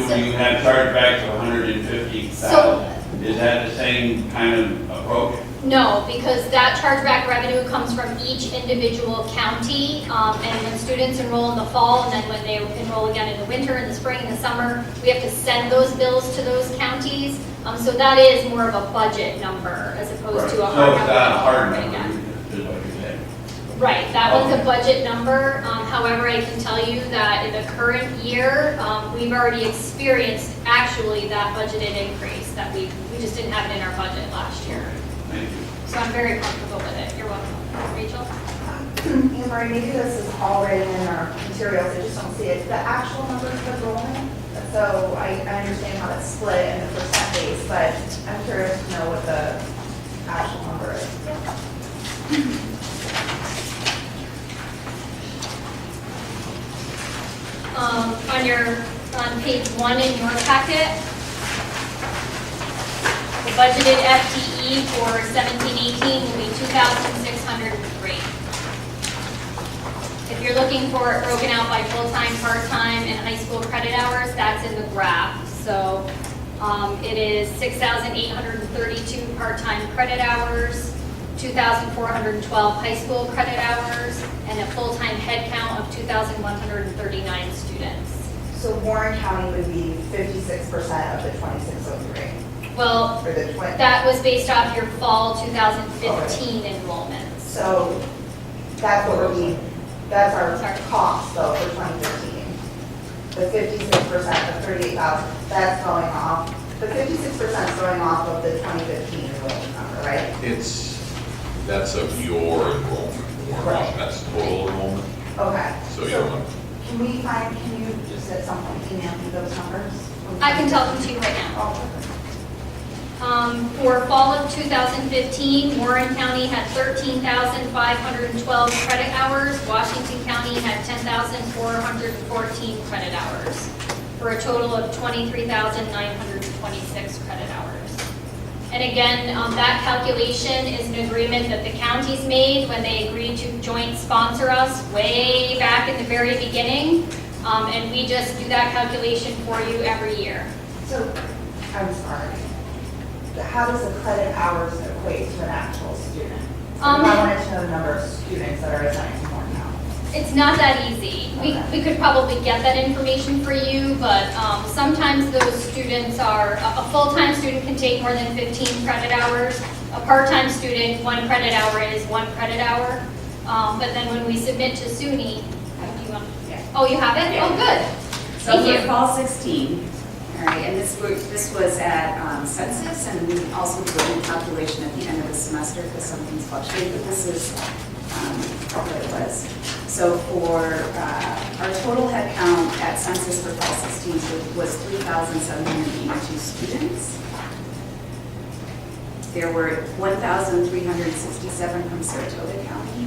when you have chargebacks of $150,000, Is that the same kind of approach? No, because that chargeback revenue comes from each individual county, and when students enroll in the fall, and then when they enroll again in the winter, in the spring, in the summer, we have to send those bills to those counties. So that is more of a budget number as opposed to a hard So number. it's not a hard Right, number, yeah. is what you're saying? Right, that one's a Okay. budget number. However, I can tell you that in the current year, we've already experienced actually that budgeted increase that we just didn't have it in our budget last year. Thank you. So I'm very comfortable with it. You're welcome. Rachel? Anne Marie, maybe this is already in our materials, I just don't see it. The actual numbers of enrollment, so I understand how it's split in the percent base, but I'm curious to know what the actual number is. On page 1 in your packet, the budgeted FTE for 17-18 will be 2,603. If you're looking for it broken out by full-time, part-time, and high school credit hours, that's in the graph. So it is 6,832 part-time credit hours, 2,412 high school credit hours, and a full-time head count of 2,139 students. So Warren County would be 56% of the 2603, Well, or the 20. that was based off your fall 2015 enrollments. So that's what that's our Sorry. cost though for 2015. The 56% of 38,000, that's going off, the 56% is going off of the 2015 enrollment number, right? That's of your enrollment, Right. that's total enrollment, Okay. so you're, Can you just at some point email me those numbers? I can tell them to you right now. Oh, okay. For fall of 2015, Warren County had 13,512 credit hours. Washington County had 10,414 credit hours, for a total of 23,926 credit hours. And again, that calculation is an agreement that the counties made when they agreed to joint sponsor us way back in the very beginning. And we just do that calculation for you every year. So, I'm sorry. How does the credit hours equate to an actual student? I wanted to know the number of students that are assigned to Warren County. It's not that easy. We could probably get that information for you, but sometimes those students are, a full-time student can take more than 15 credit hours. A part-time student, 1 credit hour is 1 credit hour. But then when we submit to SUNY, do you want? Yeah. Oh, you have it? Yeah. Oh, good. So Thank for you. fall 16, all right, and this was at census, and we also did a calculation at the end of the semester because some things fluctuate, but this is what it was. So for our total head count at census for fall 16 was 3,782 students. There were 1,367 from Saratoga County,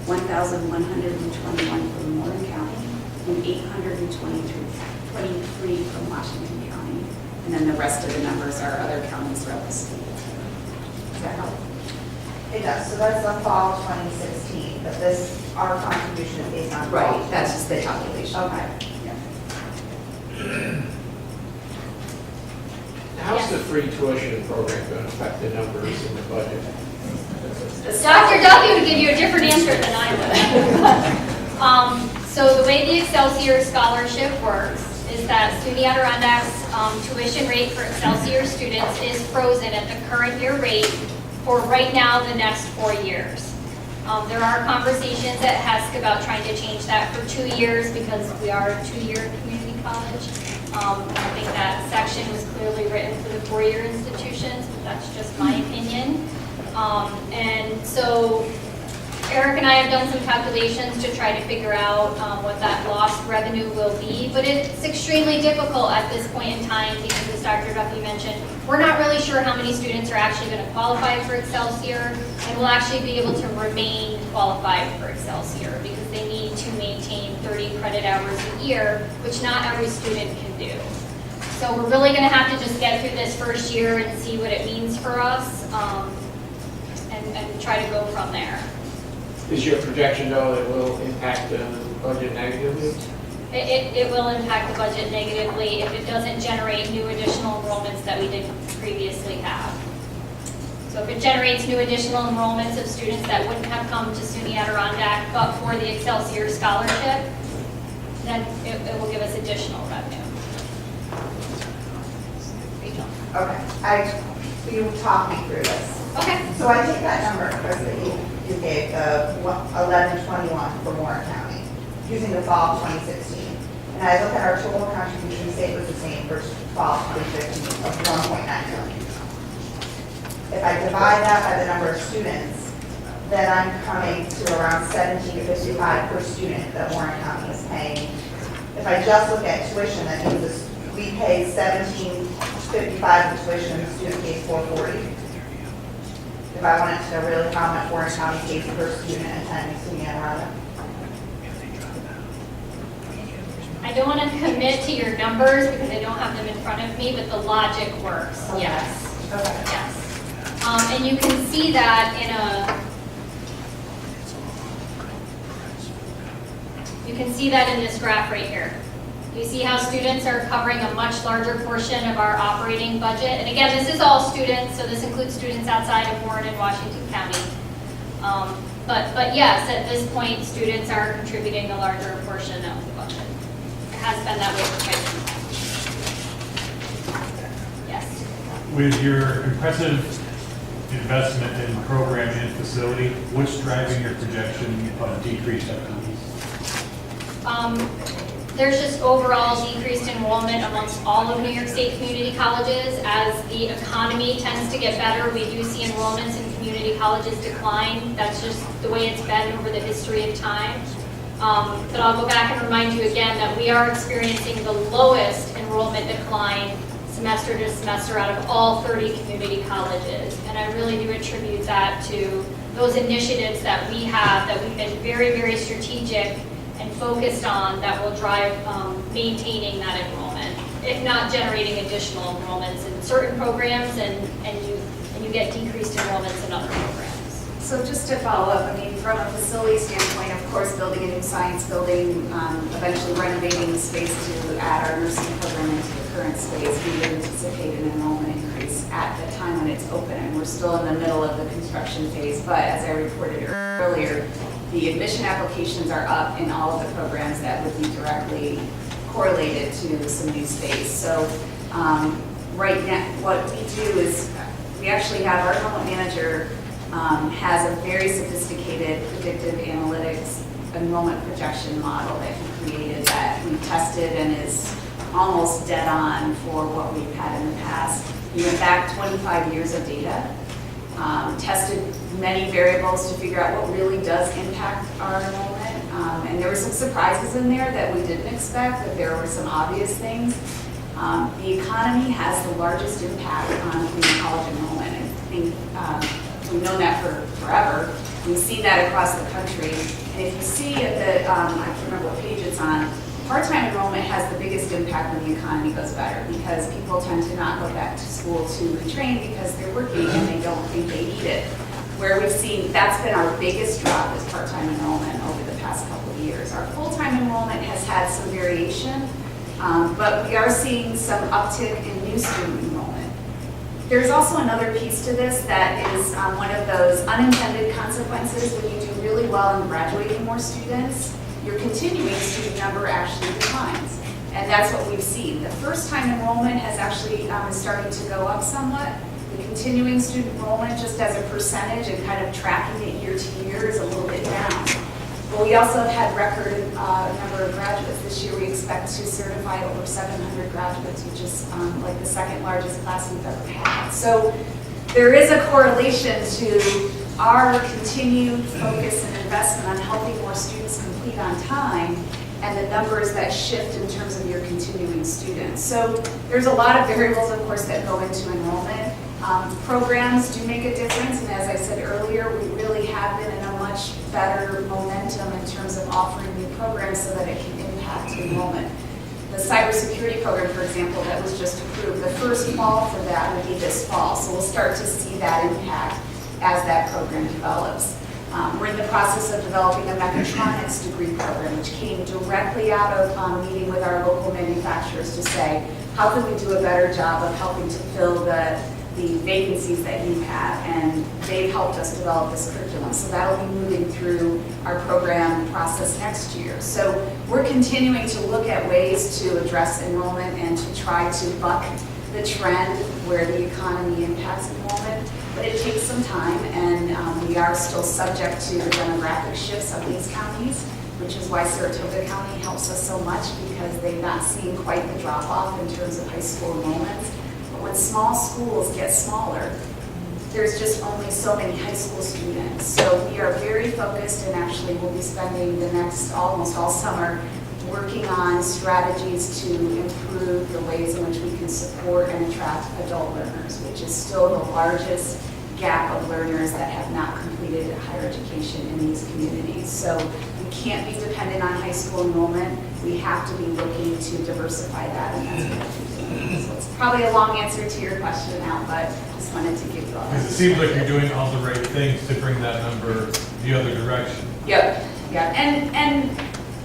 1,121 from Warren County, and 823 from Washington County. And then the rest of the numbers are other counties throughout the state. Does that help? It does, so that's the fall 2016, but this, our contribution is based on. fall That's just the calculation. Okay. How's the free tuition program going to affect the numbers in the budget? Dr. Duffy would give you a different answer than I would. So the way the Excelsior Scholarship works is that SUNY Adirondacks tuition rate for Excelsior students is frozen at the current year rate for right now the next 4 years. There are conversations at HESC about trying to change that for 2 years because we are a 2-year community college. I think that section was clearly written for the 4-year institutions, but that's just my opinion. And so Eric and I have done some calculations to try to figure out what that lost revenue will be, but it's extremely difficult at this point in time because, as Dr. Duffy mentioned, we're not really sure how many students are actually going to qualify for Excelsior and will actually be able to remain qualified for Excelsior because they need to maintain 30 credit hours a year, which not every student can do. So we're really going to have to just get through this first year and see what it means for us and try to go from there. Is your projection, though, that will impact the budget negatively? It will impact the budget negatively if it doesn't generate new additional enrollments that we didn't previously have. So if it generates new additional enrollments of students that wouldn't have come to SUNY Adirondack but for the Excelsior Scholarship, then it will give us additional revenue. Okay, you talk me through this. Okay. So I take that number, Chris, that you gave, the 1121 for Warren County, using the fall of 2016. And I look at our total contribution, say it was the same for fall of 2015 of 1.9 million. If I divide that by the number of students, then I'm coming to around 17.55 per student that Warren County is paying. If I just look at tuition, that means this, we pay $17.55 for tuition and the student pays $4.40. If I wanted to know really how much Warren County pays per student attending SUNY Adirondack. I don't want to commit to your numbers because I don't have them in front of me, but the logic works, Okay. yes. Okay. Yes. And you can see that in this graph right here. You see how students are covering a much larger portion of our operating budget. And again, this is all students, so this includes students outside of Warren and Washington County. But yes, at this point, students are contributing a larger portion of the budget. It has been that way for quite some time. Yes. With your impressive investment in program and facility, what's driving your projection of decreased FTEs? There's just overall decreased enrollment amongst all of New York State community colleges. As the economy tends to get better, we do see enrollments in community colleges decline. That's just the way it's been over the history of time. But I'll go back and remind you again that we are experiencing the lowest enrollment decline semester to semester out of all 30 community colleges. And I really do attribute that to those initiatives that we have, that we've been very, very strategic and focused on, that will drive maintaining that enrollment, if not generating additional enrollments in certain programs, and you get decreased enrollments in other programs. So just to follow up, I mean, from a facility standpoint, of course, building a new science building, eventually renovating the space to add our nursing program into the current space, we would anticipate an enrollment increase at the time when it's open, and we're still in the middle of the construction phase. But as I reported earlier, the admission applications are up in all of the programs that would be directly correlated to some new space. So right now, what we do is we actually have our enrollment manager has a very sophisticated predictive analytics enrollment projection model that he created that we tested and is almost dead on for what we've had in the past. We went back 25 years of data, tested many variables to figure out what really does impact our enrollment. And there were some surprises in there that we didn't expect, but there were some obvious things. The economy has the largest impact on community college enrollment. I think we've known that for forever. We've seen that across the country. And if you see at the, I can't remember what page it's on, part-time enrollment has the biggest impact when the economy goes better, because people tend to not go back to school to retrain because they're working and they don't think they need it. Where we've seen, that's been our biggest drop, is part-time enrollment over the past couple of years. Our full-time enrollment has had some variation, but we are seeing some uptick in new student enrollment. There's also another piece to this that is one of those unintended consequences. When you do really well in graduating more students, your continuing student number actually declines. And that's what we've seen. The first-time enrollment has actually started to go up somewhat. The continuing student enrollment, just as a percentage and kind of tracking it year to year, is a little bit down. But we also have had record number of graduates. This year we expect to certify over 700 graduates, which is like the second largest class we've ever had. So there is a correlation to our continued focus and investment on helping more students complete on time and the numbers that shift in terms of your continuing students. So there's a lot of variables, of course, that go into enrollment. Programs do make a difference, and as I said earlier, we really have been in a much better momentum in terms of offering new programs so that it can impact enrollment. The cybersecurity program, for example, that was just approved, the first fall for that will be this fall, so we'll start to see that impact as that program develops. We're in the process of developing a mechatronics degree program, which came directly out of meeting with our local manufacturers to say, how can we do a better job of helping to fill the vacancies that you have? And they've helped us develop this curriculum. So that'll be moving through our program process next year. So we're continuing to look at ways to address enrollment and to try to buck the trend where the economy impacts enrollment. But it takes some time, and we are still subject to the demographic shifts of these counties, which is why Saratoga County helps us so much, because they've not seen quite the drop-off in terms of high school enrollments. But when small schools get smaller, there's just only so many high school students. So we are very focused, and actually we'll be spending the next almost all summer working on strategies to improve the ways in which we can support and attract adult learners, which is still the largest gap of learners that have not completed higher education in these communities. So we can't be dependent on high school enrollment. We have to be looking to diversify that, and that's what we're doing. So it's probably a long answer to your question now, but just wanted to give you all. Because it seems like you're doing all the right things to bring that number the other direction. Yep, yeah, and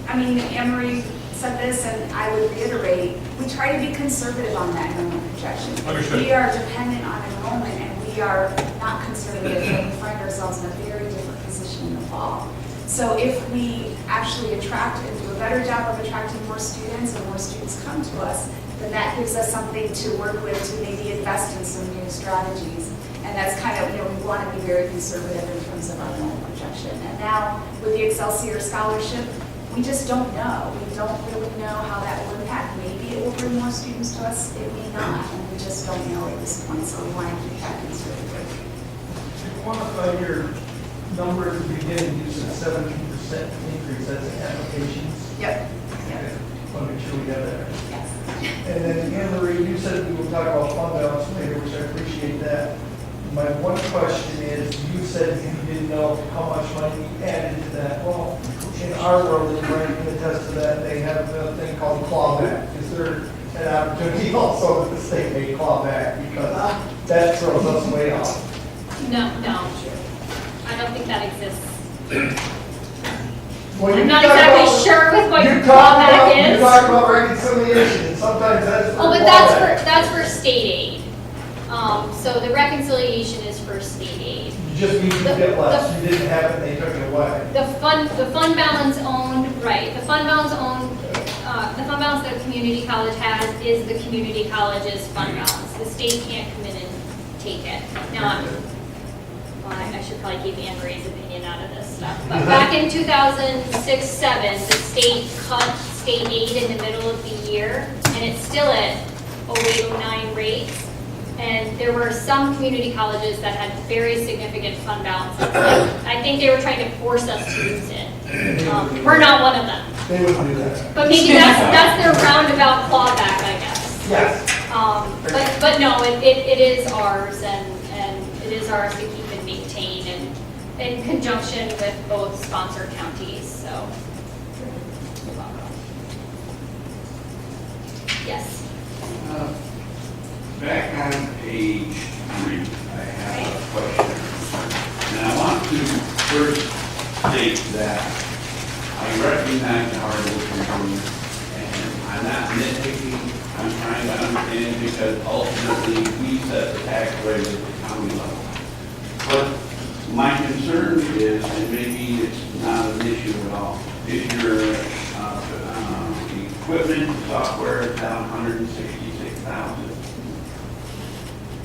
I mean, Anne-Marie said this, and I would reiterate, we try to be conservative on that enrollment projection. Understood. We are dependent on enrollment, and we are not conservative, and we find ourselves in a very different position in the fall. So if we actually attract and do a better job of attracting more students, and more students come to us, then that gives us something to work with to maybe invest in some new strategies. And that's kind of, we want to be very conservative in terms of our enrollment projection. And now, with the Excelsior Scholarship, we just don't know. We don't really know how that will impact. Maybe it will bring more students to us, it may not, and we just don't know at this point, so we want to keep that conservative. To quantify your number at the beginning, you said 17% increase, that's in applications. Yep. Okay. Want to make sure we have that. Yes. And then Anne-Marie, you said we will talk about fund balance later, which I appreciate that. My one question is, you said you didn't know how much money you added to that. Well, in our world, and Brian can attest to that, they have a thing called clawback. Is there an opportunity also that the state may claw back? Because that throws us way off. No, I don't think that exists. Well, I'm you not talk exactly about- sure with what your you talk clawback about- is. You talk about reconciliation, and sometimes that's for Oh, but clawback. that's for state aid. So the reconciliation is for state aid. You just mean you get less, you didn't have it, they took it away. The fund balance owned, right, the fund balance that the community college has is the community college's fund balance. The state can't come in and take it. Now, I should probably keep Anne Marie's opinion out of this stuff. But back in 2006-07, the state cut state aid in the middle of the year, and it's still at 08-09 rates. And there were some community colleges that had very significant fund balances. I think they were trying to force us to use it. We're not one of them. They wouldn't do that. But maybe that's their roundabout clawback, I guess. Yes. But no, it is ours, and it is ours to keep and maintain, and in conjunction with both sponsor counties, so. You're welcome. Yes. Back on page 3, I have a question. And I want to first state that I recognize the hard work you're doing, and I'm not nitpicking, I'm trying to understand, because ultimately we set the tax rate at the county level. But my concern is, and maybe it's not an issue at all, is your equipment, software down $166,000.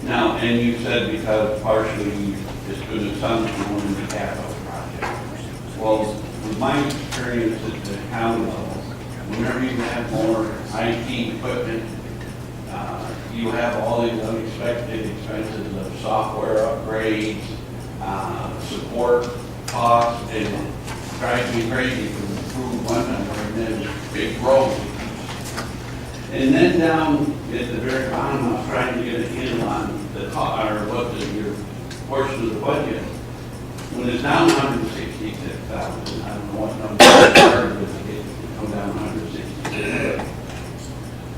Now, and you said because partially it's going to some going into capital project. Well, with my experience at the county level, whenever you have more IT equipment, you have all these unexpected expenses of software upgrades, support costs, and it drives me crazy to improve one number and then big growth. And then down at the very bottom, I was trying to get a handle on the cost, or what your portion of the budget. When it's down 166,000, I don't know what number it started with to get it come down 166.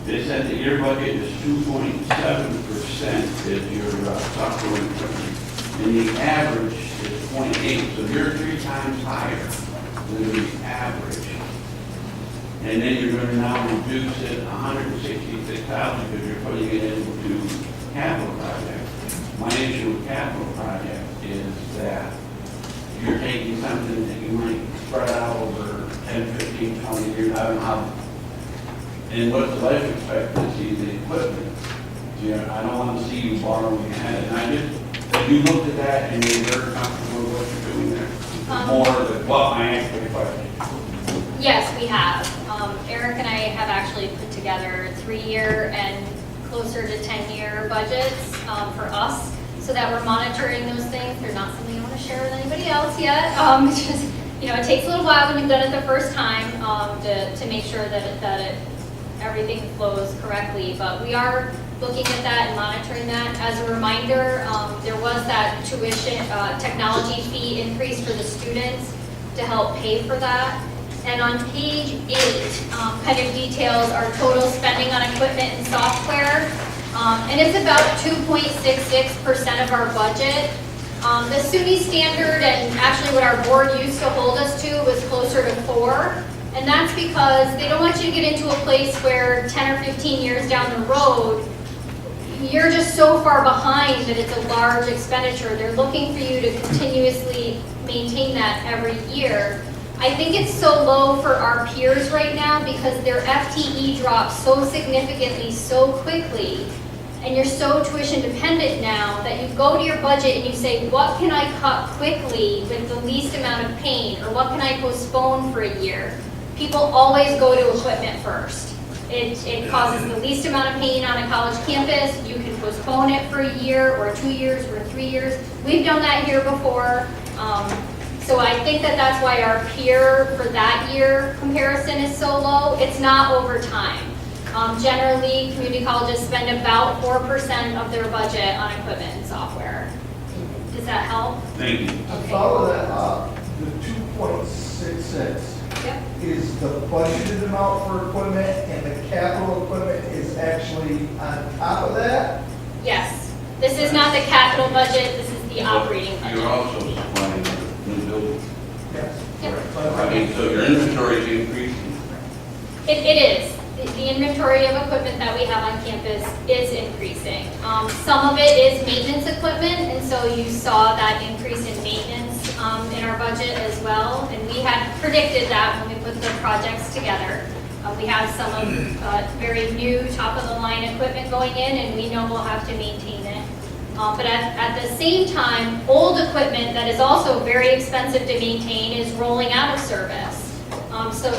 They said that your budget is 2.7% is your software equipment. and the average is 0.8, so you're 3 times higher than the average. And then you're going to now reduce it 166,000 because you're putting it into capital projects. My issue with capital projects is that you're taking something that you might spread out over 10, 15, 20 years, I don't know how. And what's the life expectancy of the equipment? I don't want to see you borrowing ahead. And I just, have you looked at that and you're very comfortable with what you're doing there? More than what my actual question. Yes, we have. Eric and I have actually put together 3-year and closer to 10-year budgets for us, so that we're monitoring those things. They're not something I want to share with anybody else yet. It's just, it takes a little while when you've done it the first time to make sure that everything flows correctly. But we are looking at that and monitoring that. As a reminder, there was that tuition technology fee increase for the students to help pay for that. And on page 8, kind of details our total spending on equipment and software. And it's about 2.66% of our budget. The SUNY standard, and actually what our board used to hold us to, was closer to 4. And that's because they don't want you to get into a place where 10 or 15 years down the road, you're just so far behind that it's a large expenditure. They're looking for you to continuously maintain that every year. I think it's so low for our peers right now because their FTE drops so significantly so quickly, and you're so tuition dependent now that you go to your budget and you say, what can I cut quickly with the least amount of pain, or what can I postpone for a year? People always go to equipment first. It causes the least amount of pain on a college campus. You can postpone it for a year or 2 years or 3 years. We've done that here before. So I think that that's why our peer for that year comparison is so low. It's not over time. Generally, community colleges spend about 4% of their budget on equipment and software. Does that help? Thank you. To follow that up, the 2.66 is the budgeted amount for equipment, and the capital equipment is actually on top of that? Yes. This is not the capital budget. This is the operating budget. You're also supplying a new building. Yes. Yep. I mean, so your inventory is increasing. It is. The inventory of equipment that we have on campus is increasing. Some of it is maintenance equipment, and so you saw that increase in maintenance in our budget as well. And we had predicted that when we put the projects together. We have some of very new top-of-the-line equipment going in, and we know we'll have to maintain it. But at the same time, old equipment that is also very expensive to maintain is rolling out of service. So,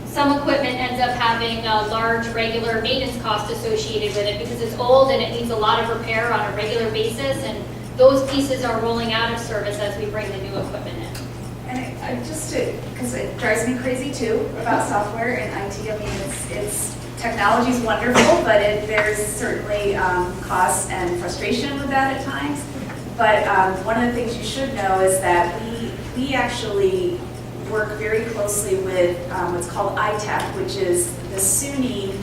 some equipment ends up having a large regular maintenance cost associated with it because it's old and it needs a lot of repair on a regular basis, and those pieces are rolling out of service as we bring the new equipment in. And because it drives me crazy too about software and IT. I mean, it's technology's wonderful, but there's certainly costs and frustration with that at times. But one of the things you should know is that we actually work very closely with what's called ITech, which is the SUNY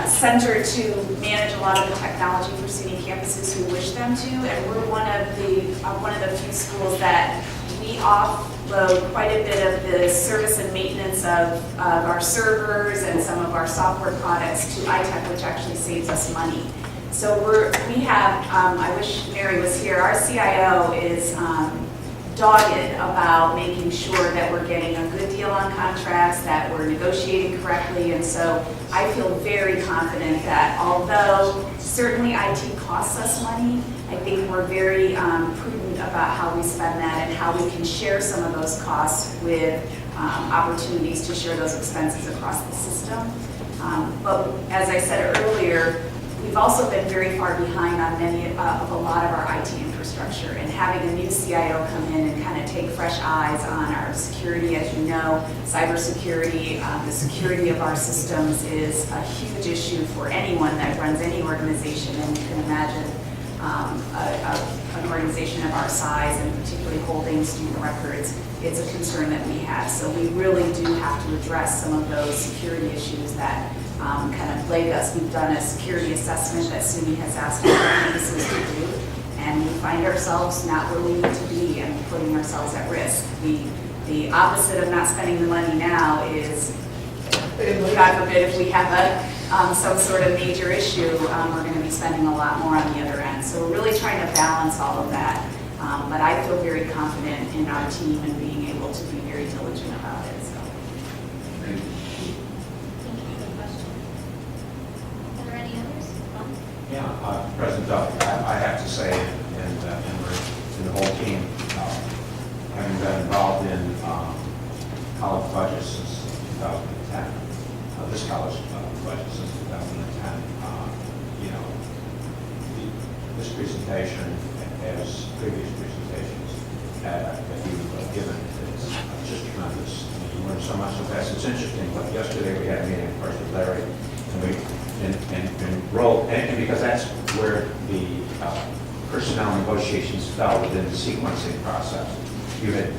center to manage a lot of the technology for SUNY campuses who wish them to, and we're one of the few schools that we offload quite a bit of the service and maintenance of our servers and some of our software products to ITech, which actually saves us money. So we have, I wish Mary was here, our CIO is dogged about making sure that we're getting a good deal on contracts, that we're negotiating correctly, and so I feel very confident that although certainly IT costs us money, I think we're very prudent about how we spend that and how we can share some of those costs with opportunities to share those expenses across the system. But as I said earlier, we've also been very far behind on a lot of our IT infrastructure, and having a new CIO come in and kind of take fresh eyes on our security. As you know, cybersecurity, the security of our systems is a huge issue for anyone that runs any organization, and you can imagine an organization of our size, and particularly holding student records, it's a concern that we have. So we really do have to address some of those security issues that kind of plague us. We've done a security assessment that SUNY has asked our campuses to do, and we find ourselves not where we need to be and putting ourselves at risk. The opposite of not spending the money now is, God forbid, if we have some sort of major issue, we're going to be spending a lot more on the other end. So we're really trying to balance all of that. But I feel very confident in our team and being able to be very diligent about it. So. Thank you for the question. Are there any others? Yeah, President Duff, I have to say, and the whole team, having been involved in college budgets since 2010, this college budget since 2010, you know, this presentation, as previous presentations that you've given, is just tremendous. You learn so much so fast. It's interesting, but yesterday we had a meeting, of course, with Larry, and we enrolled, and because that's where the personnel negotiations fell within the sequencing process. You had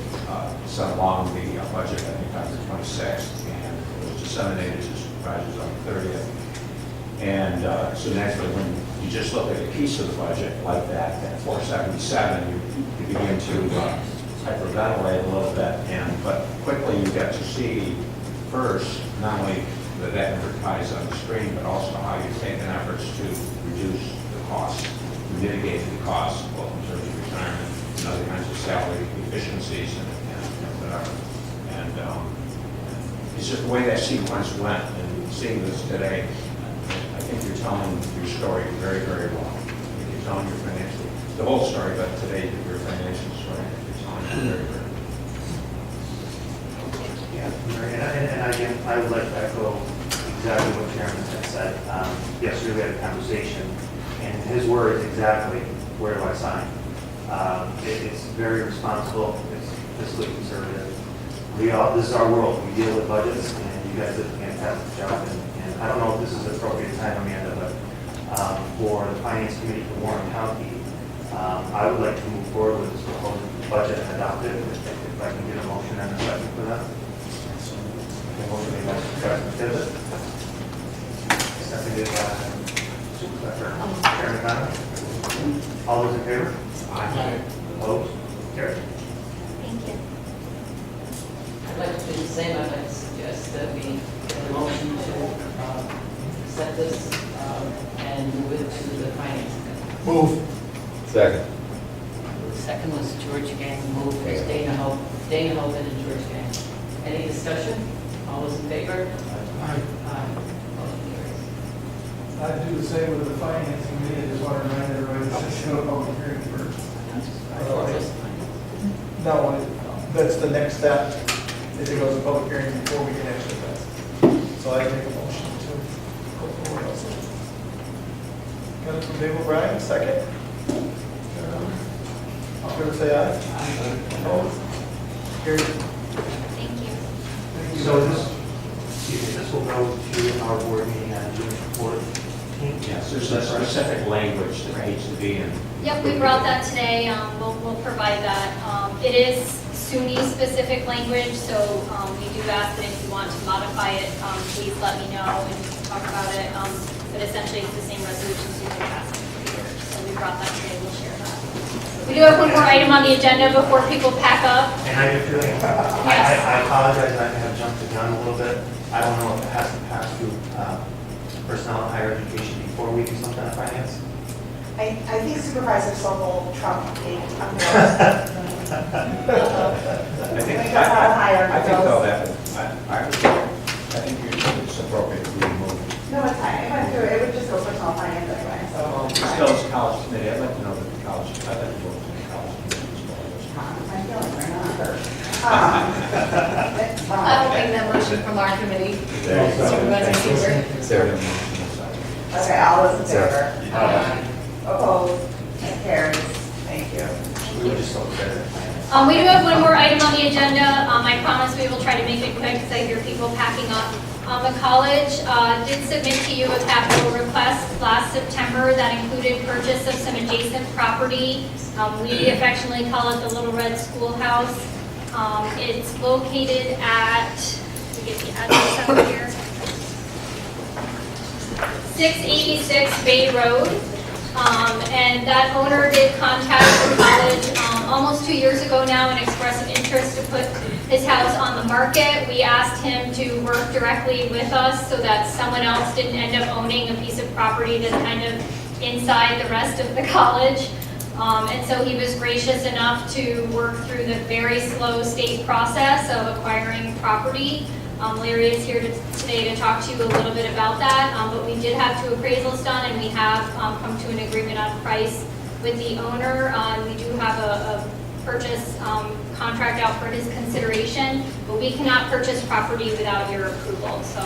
sent along the budget, I think, on the 26th, and it was disseminated to supervisors on the 30th. And so naturally, when you just look at a piece of the budget like that, at 477, you begin to hyperventilate a little bit. But quickly you get to see first, not only that number ties on the screen, but also how you've taken efforts to reduce the costs, mitigate the costs, both in terms of retirement and other kinds of salary efficiencies and whatever. And it's just the way that sequence went, and seeing this today, I think you're telling your story very, very well. You're telling your financial, the whole story, but today your financial story, you're telling it very, very well. Yeah, and again, I would like to echo exactly what Chairman had said. Yesterday we had a conversation, and his words exactly, where do I sign? It's very responsible, it's fiscally conservative. This is our world, we deal with budgets, and you guys did a fantastic job. And I don't know if this is the appropriate time, Amanda, but for the Finance Committee for Warren County, I would like to move forward with this proposed budget and adopt it, if I can get a motion and a second for that. The motion made by Supervisor Tibbet. Seconded by Supervisor Chairman Connor. All those in favor? Aye. Opposed? Carried. Thank you. I'd like to do the same. I'd like to suggest that we get a motion to set this and move it to the finance committee. Move. Second. The second was George Gang, moved was Dana Hogan and George Gang. Any discussion? All those in favor? Aye. Motion carries. I'd do the same with the finance committee. I just want to remind everybody to show a public hearing first. No, that's the next step. If it goes to public hearing before we can actually pass. So I make a motion to go forward also. Got it from Dave O'Brien, second. All in favor, say aye. Opposed? Carried. Thank you. Thank you. So this will go to our board meeting on June 14th. Yes, there's a specific language that needs to be in. Yep, we brought that today. We'll provide that. It is SUNY-specific language, so we do ask that if you want to modify it, please let me know and we can talk about it. But essentially, it's the same resolutions you've been passing for years. So we brought that today. We'll share that. We do have one more item on the agenda before people pack up. And I do feel, I apologize, I may have jumped the gun a little bit. I don't know if it has to pass through personnel and higher education before we do something on finance. I think Supervisor Sobel trumped the under. I think, We got how higher I think goes. though that, I think it's appropriate to be moved. No, it's fine. It went through, it would just go personal finance anyway, so. Still, it's a college committee, I'd like to know that the college, I'd like to go to the college committee. I feel like we're not. It's I fine. will make that motion from our committee. There you go. Supervisor Seaver. Okay, all those in favor? Opposed? It carries. Thank you. We would just go to finance. We do have one more item on the agenda. I promise we will try to make it quick because I hear people packing up. The college did submit to you a capital request last September that included purchase of some adjacent property. We affectionately call it the Little Red Schoolhouse. It's located at, we get the address out here, 686 Bay Road. And that owner did contact the college almost 2 years ago now and expressed an interest to put his house on the market. We asked him to work directly with us so that someone else didn't end up owning a piece of property that's kind of inside the rest of the college. And so he was gracious enough to work through the very slow state process of acquiring property. Larry is here today to talk to you a little bit about that, but we did have 2 appraisals done, and we have come to an agreement on price with the owner. We do have a purchase contract out for his consideration, but we cannot purchase property without your approval. So,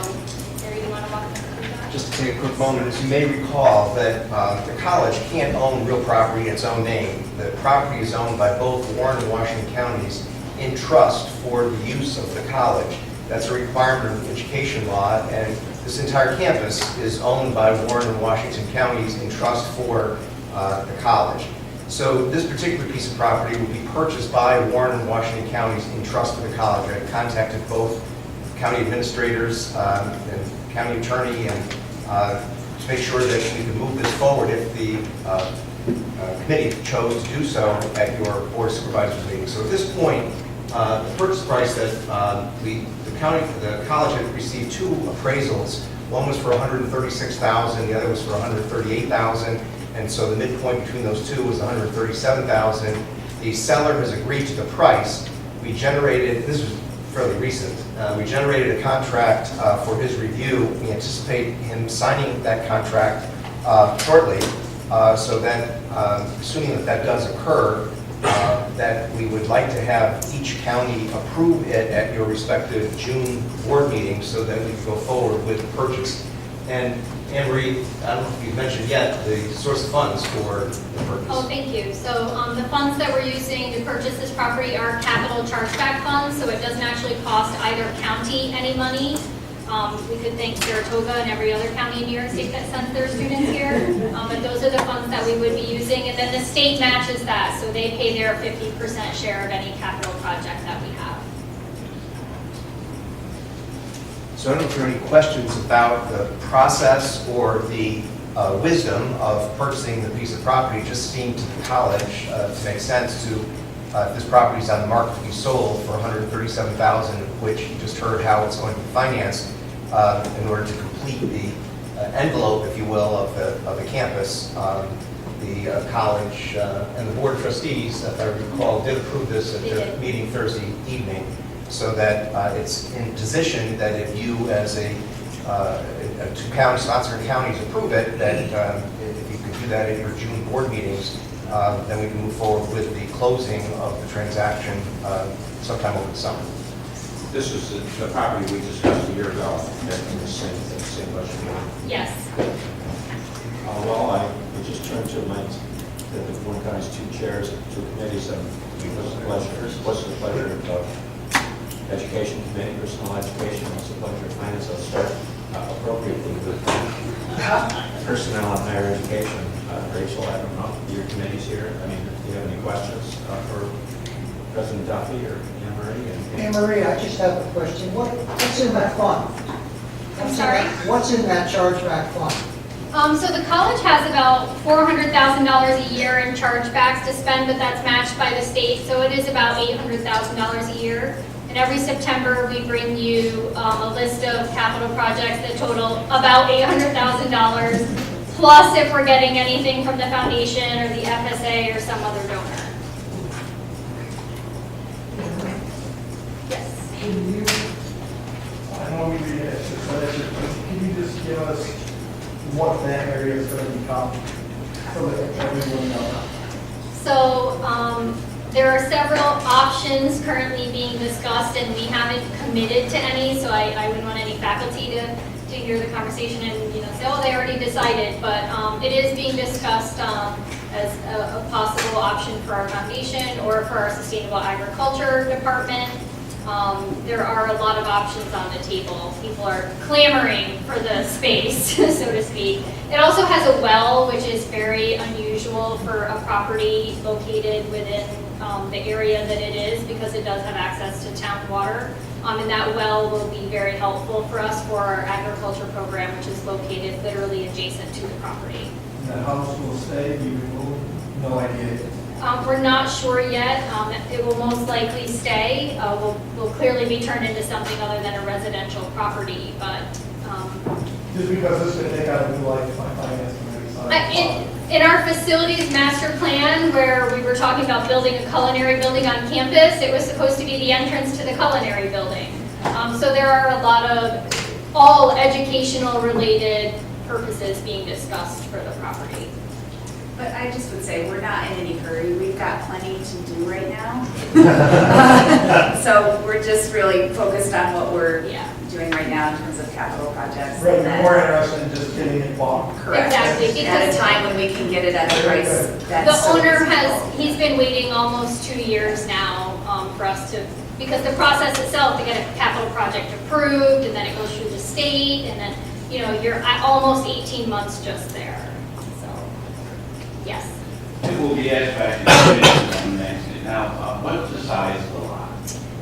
Larry, you want to walk us through that? Just to take a quick moment, as you may recall, that the college can't own real property in its own name. The property is owned by both Warren and Washington counties in trust for the use of the college. That's a requirement of education law, and this entire campus is owned by Warren and Washington counties in trust for the college. So this particular piece of property will be purchased by Warren and Washington counties in trust for the college. I contacted both county administrators and county attorney and to make sure that we could move this forward if the committee chose to do so at your board of supervisors meeting. So at this point, the purchase price that the college had received 2 appraisals. One was for $136,000, the other was for $138,000, and so the midpoint between those 2 was $137,000. The seller has agreed to the price. We generated, this was fairly recent, we generated a contract for his review. We anticipate him signing that contract shortly, so that, assuming that that does occur, that we would like to have each county approve it at your respective June board meeting so that we can go forward with the purchase. And Anne Marie, I don't know if you've mentioned yet the source of funds for the purchase. Oh, thank you. So the funds that we're using to purchase this property are capital chargeback funds, so it doesn't actually cost either county any money. We could thank Saratoga and every other county in New York State that sends their students here. But those are the funds that we would be using. And then the state matches that, so they pay their 50% share of any capital project that we have. So I don't know if there are any questions about the process or the wisdom of purchasing the piece of property. It just seemed to the college to make sense to, if this property is on the market to be sold for $137,000, of which you just heard how it's going to be financed, in order to complete the envelope, if you will, of the campus. The college and the board of trustees, if I recall, did approve this at their meeting Thursday evening, so that it's in position that if you, as a 2 county sponsoring counties, approve it, that if you could do that at your June board meetings, then we can move forward with the closing of the transaction sometime over the summer. This is the property we discussed a year ago, in the same budget meeting. Yes. Well, I just turned to the Warren County's 2 chairs, 2 committees, and what's the pleasure of Education Committee, Personal Education, what's the pleasure of Finance? Let's start appropriately with Personnel and Higher Education. Rachel, I don't know, your committee's here. I mean, do you have any questions for President Duffy or Anne Marie? Anne Marie, I just have a question. What's in that fund? I'm sorry? What's in that chargeback fund? So the college has about $400,000 a year in chargebacks to spend, but that's matched by the state, so it is about $800,000 a year. And every September, we bring you a list of capital projects that total about $800,000, plus if we're getting anything from the foundation or the FSA or some other donor. Yes. I know we did ask this question, but can you just give us what that area is going to become so that everyone knows? So there are several options currently being discussed, and we haven't committed to any, so I wouldn't want any faculty to hear the conversation and say, oh, they already decided, but it is being discussed as a possible option for our foundation or for our sustainable agriculture department. There are a lot of options on the table. People are clamoring for the space, so to speak. It also has a well, which is very unusual for a property located within the area that it is, because it does have access to town water. And that well will be very helpful for us for our agriculture program, which is located literally adjacent to the property. And the house will stay, be removed? No idea. We're not sure yet. It will most likely stay. Will clearly be turned into something other than a residential property, but Just because this could take out a new life, my finance committee. So in our facilities master plan, where we were talking about building a culinary building on campus, it was supposed to be the entrance to the culinary building. So there are a lot of all educational related purposes being discussed for the property. But I just would say, we're not in any hurry, we've got plenty to do right now. So we're just really focused on what we're doing right now in terms of capital projects. Right, and then- more interested in just getting it bought. Correct. Exactly, At a because time when we can get it at a price that's. the so owner reasonable. he's been waiting almost 2 years now for us to, because the process itself to get a capital project approved, and then it goes through the state, and then, you're at almost 18 months just there. So, yes. It will be asked back in the next. Now, what's the size of the lot?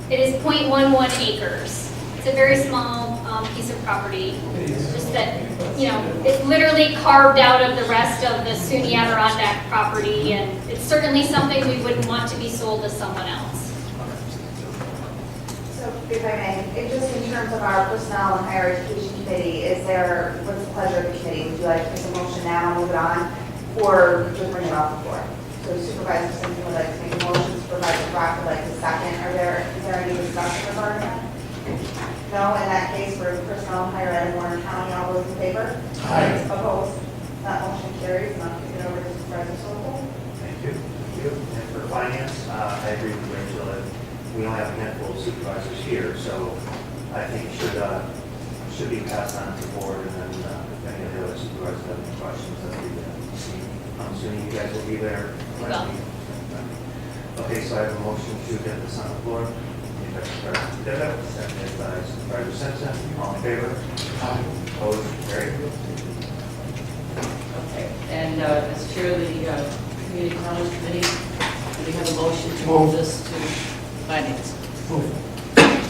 It is 0.11 acres. It's a very small piece of property. Just that, it's literally carved out of the rest of the SUNY Adirondack property, and it's certainly something we wouldn't want to be sold to someone else. So if I may, just in terms of our personnel and higher education committee, what's the pleasure of the committee? Would you like to make a motion now, move it on, or just bring it off the floor? So Supervisor Simpson would like to make a motion, Supervisor Brock would like to second. Is there any discussion regarding that? No, in that case, for personnel and higher ed in Warren County, all those in favor? Aye. Opposed? That motion carries, and I'll kick it over to Supervisor Sokol. Thank you. And for finance, I agree with Rachel that we don't have a handful of supervisors here, so I think it should be passed on to the board, and then if any of the other supervisors have any questions, that'll be I'm assuming you guys will be there. We will. Okay, so I have a motion to get this on the floor. Seconded by Supervisor Simpson. All in favor? Opposed? Carried. Okay, and as chair of the community college committee, we have a motion to move this to finance.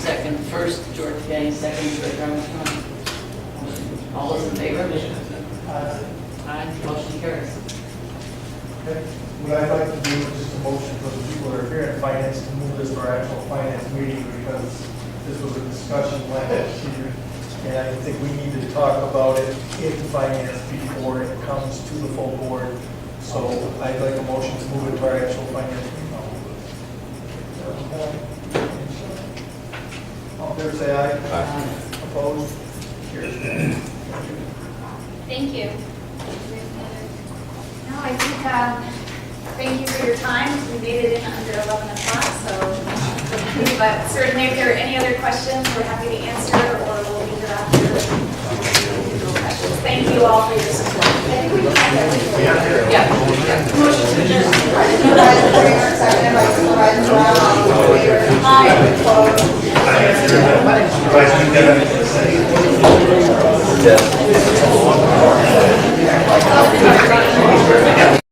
Second, first, George Gang, second, George Armstrong. All those in favor? Aye, motion carries. Okay. What I'd like to do is just a motion for the people that are here in finance to move this to our actual finance meeting, because this was a discussion last year, and I think we need to talk about it in finance before it comes to the full board. So I'd like a motion to move it to our actual finance meeting. All in favor, say aye. Aye. Opposed? Carries. Thank you. No, I think, thank you for your time. We made it in under 11 o'clock, so, but certainly if there are any other questions, we're happy to answer, or we'll be here after. Thank you all for your support. Yeah. Motion to adjourn. Supervisor Kramer, seconded by Supervisor Brown, all those in favor? Opposed? Supervisor,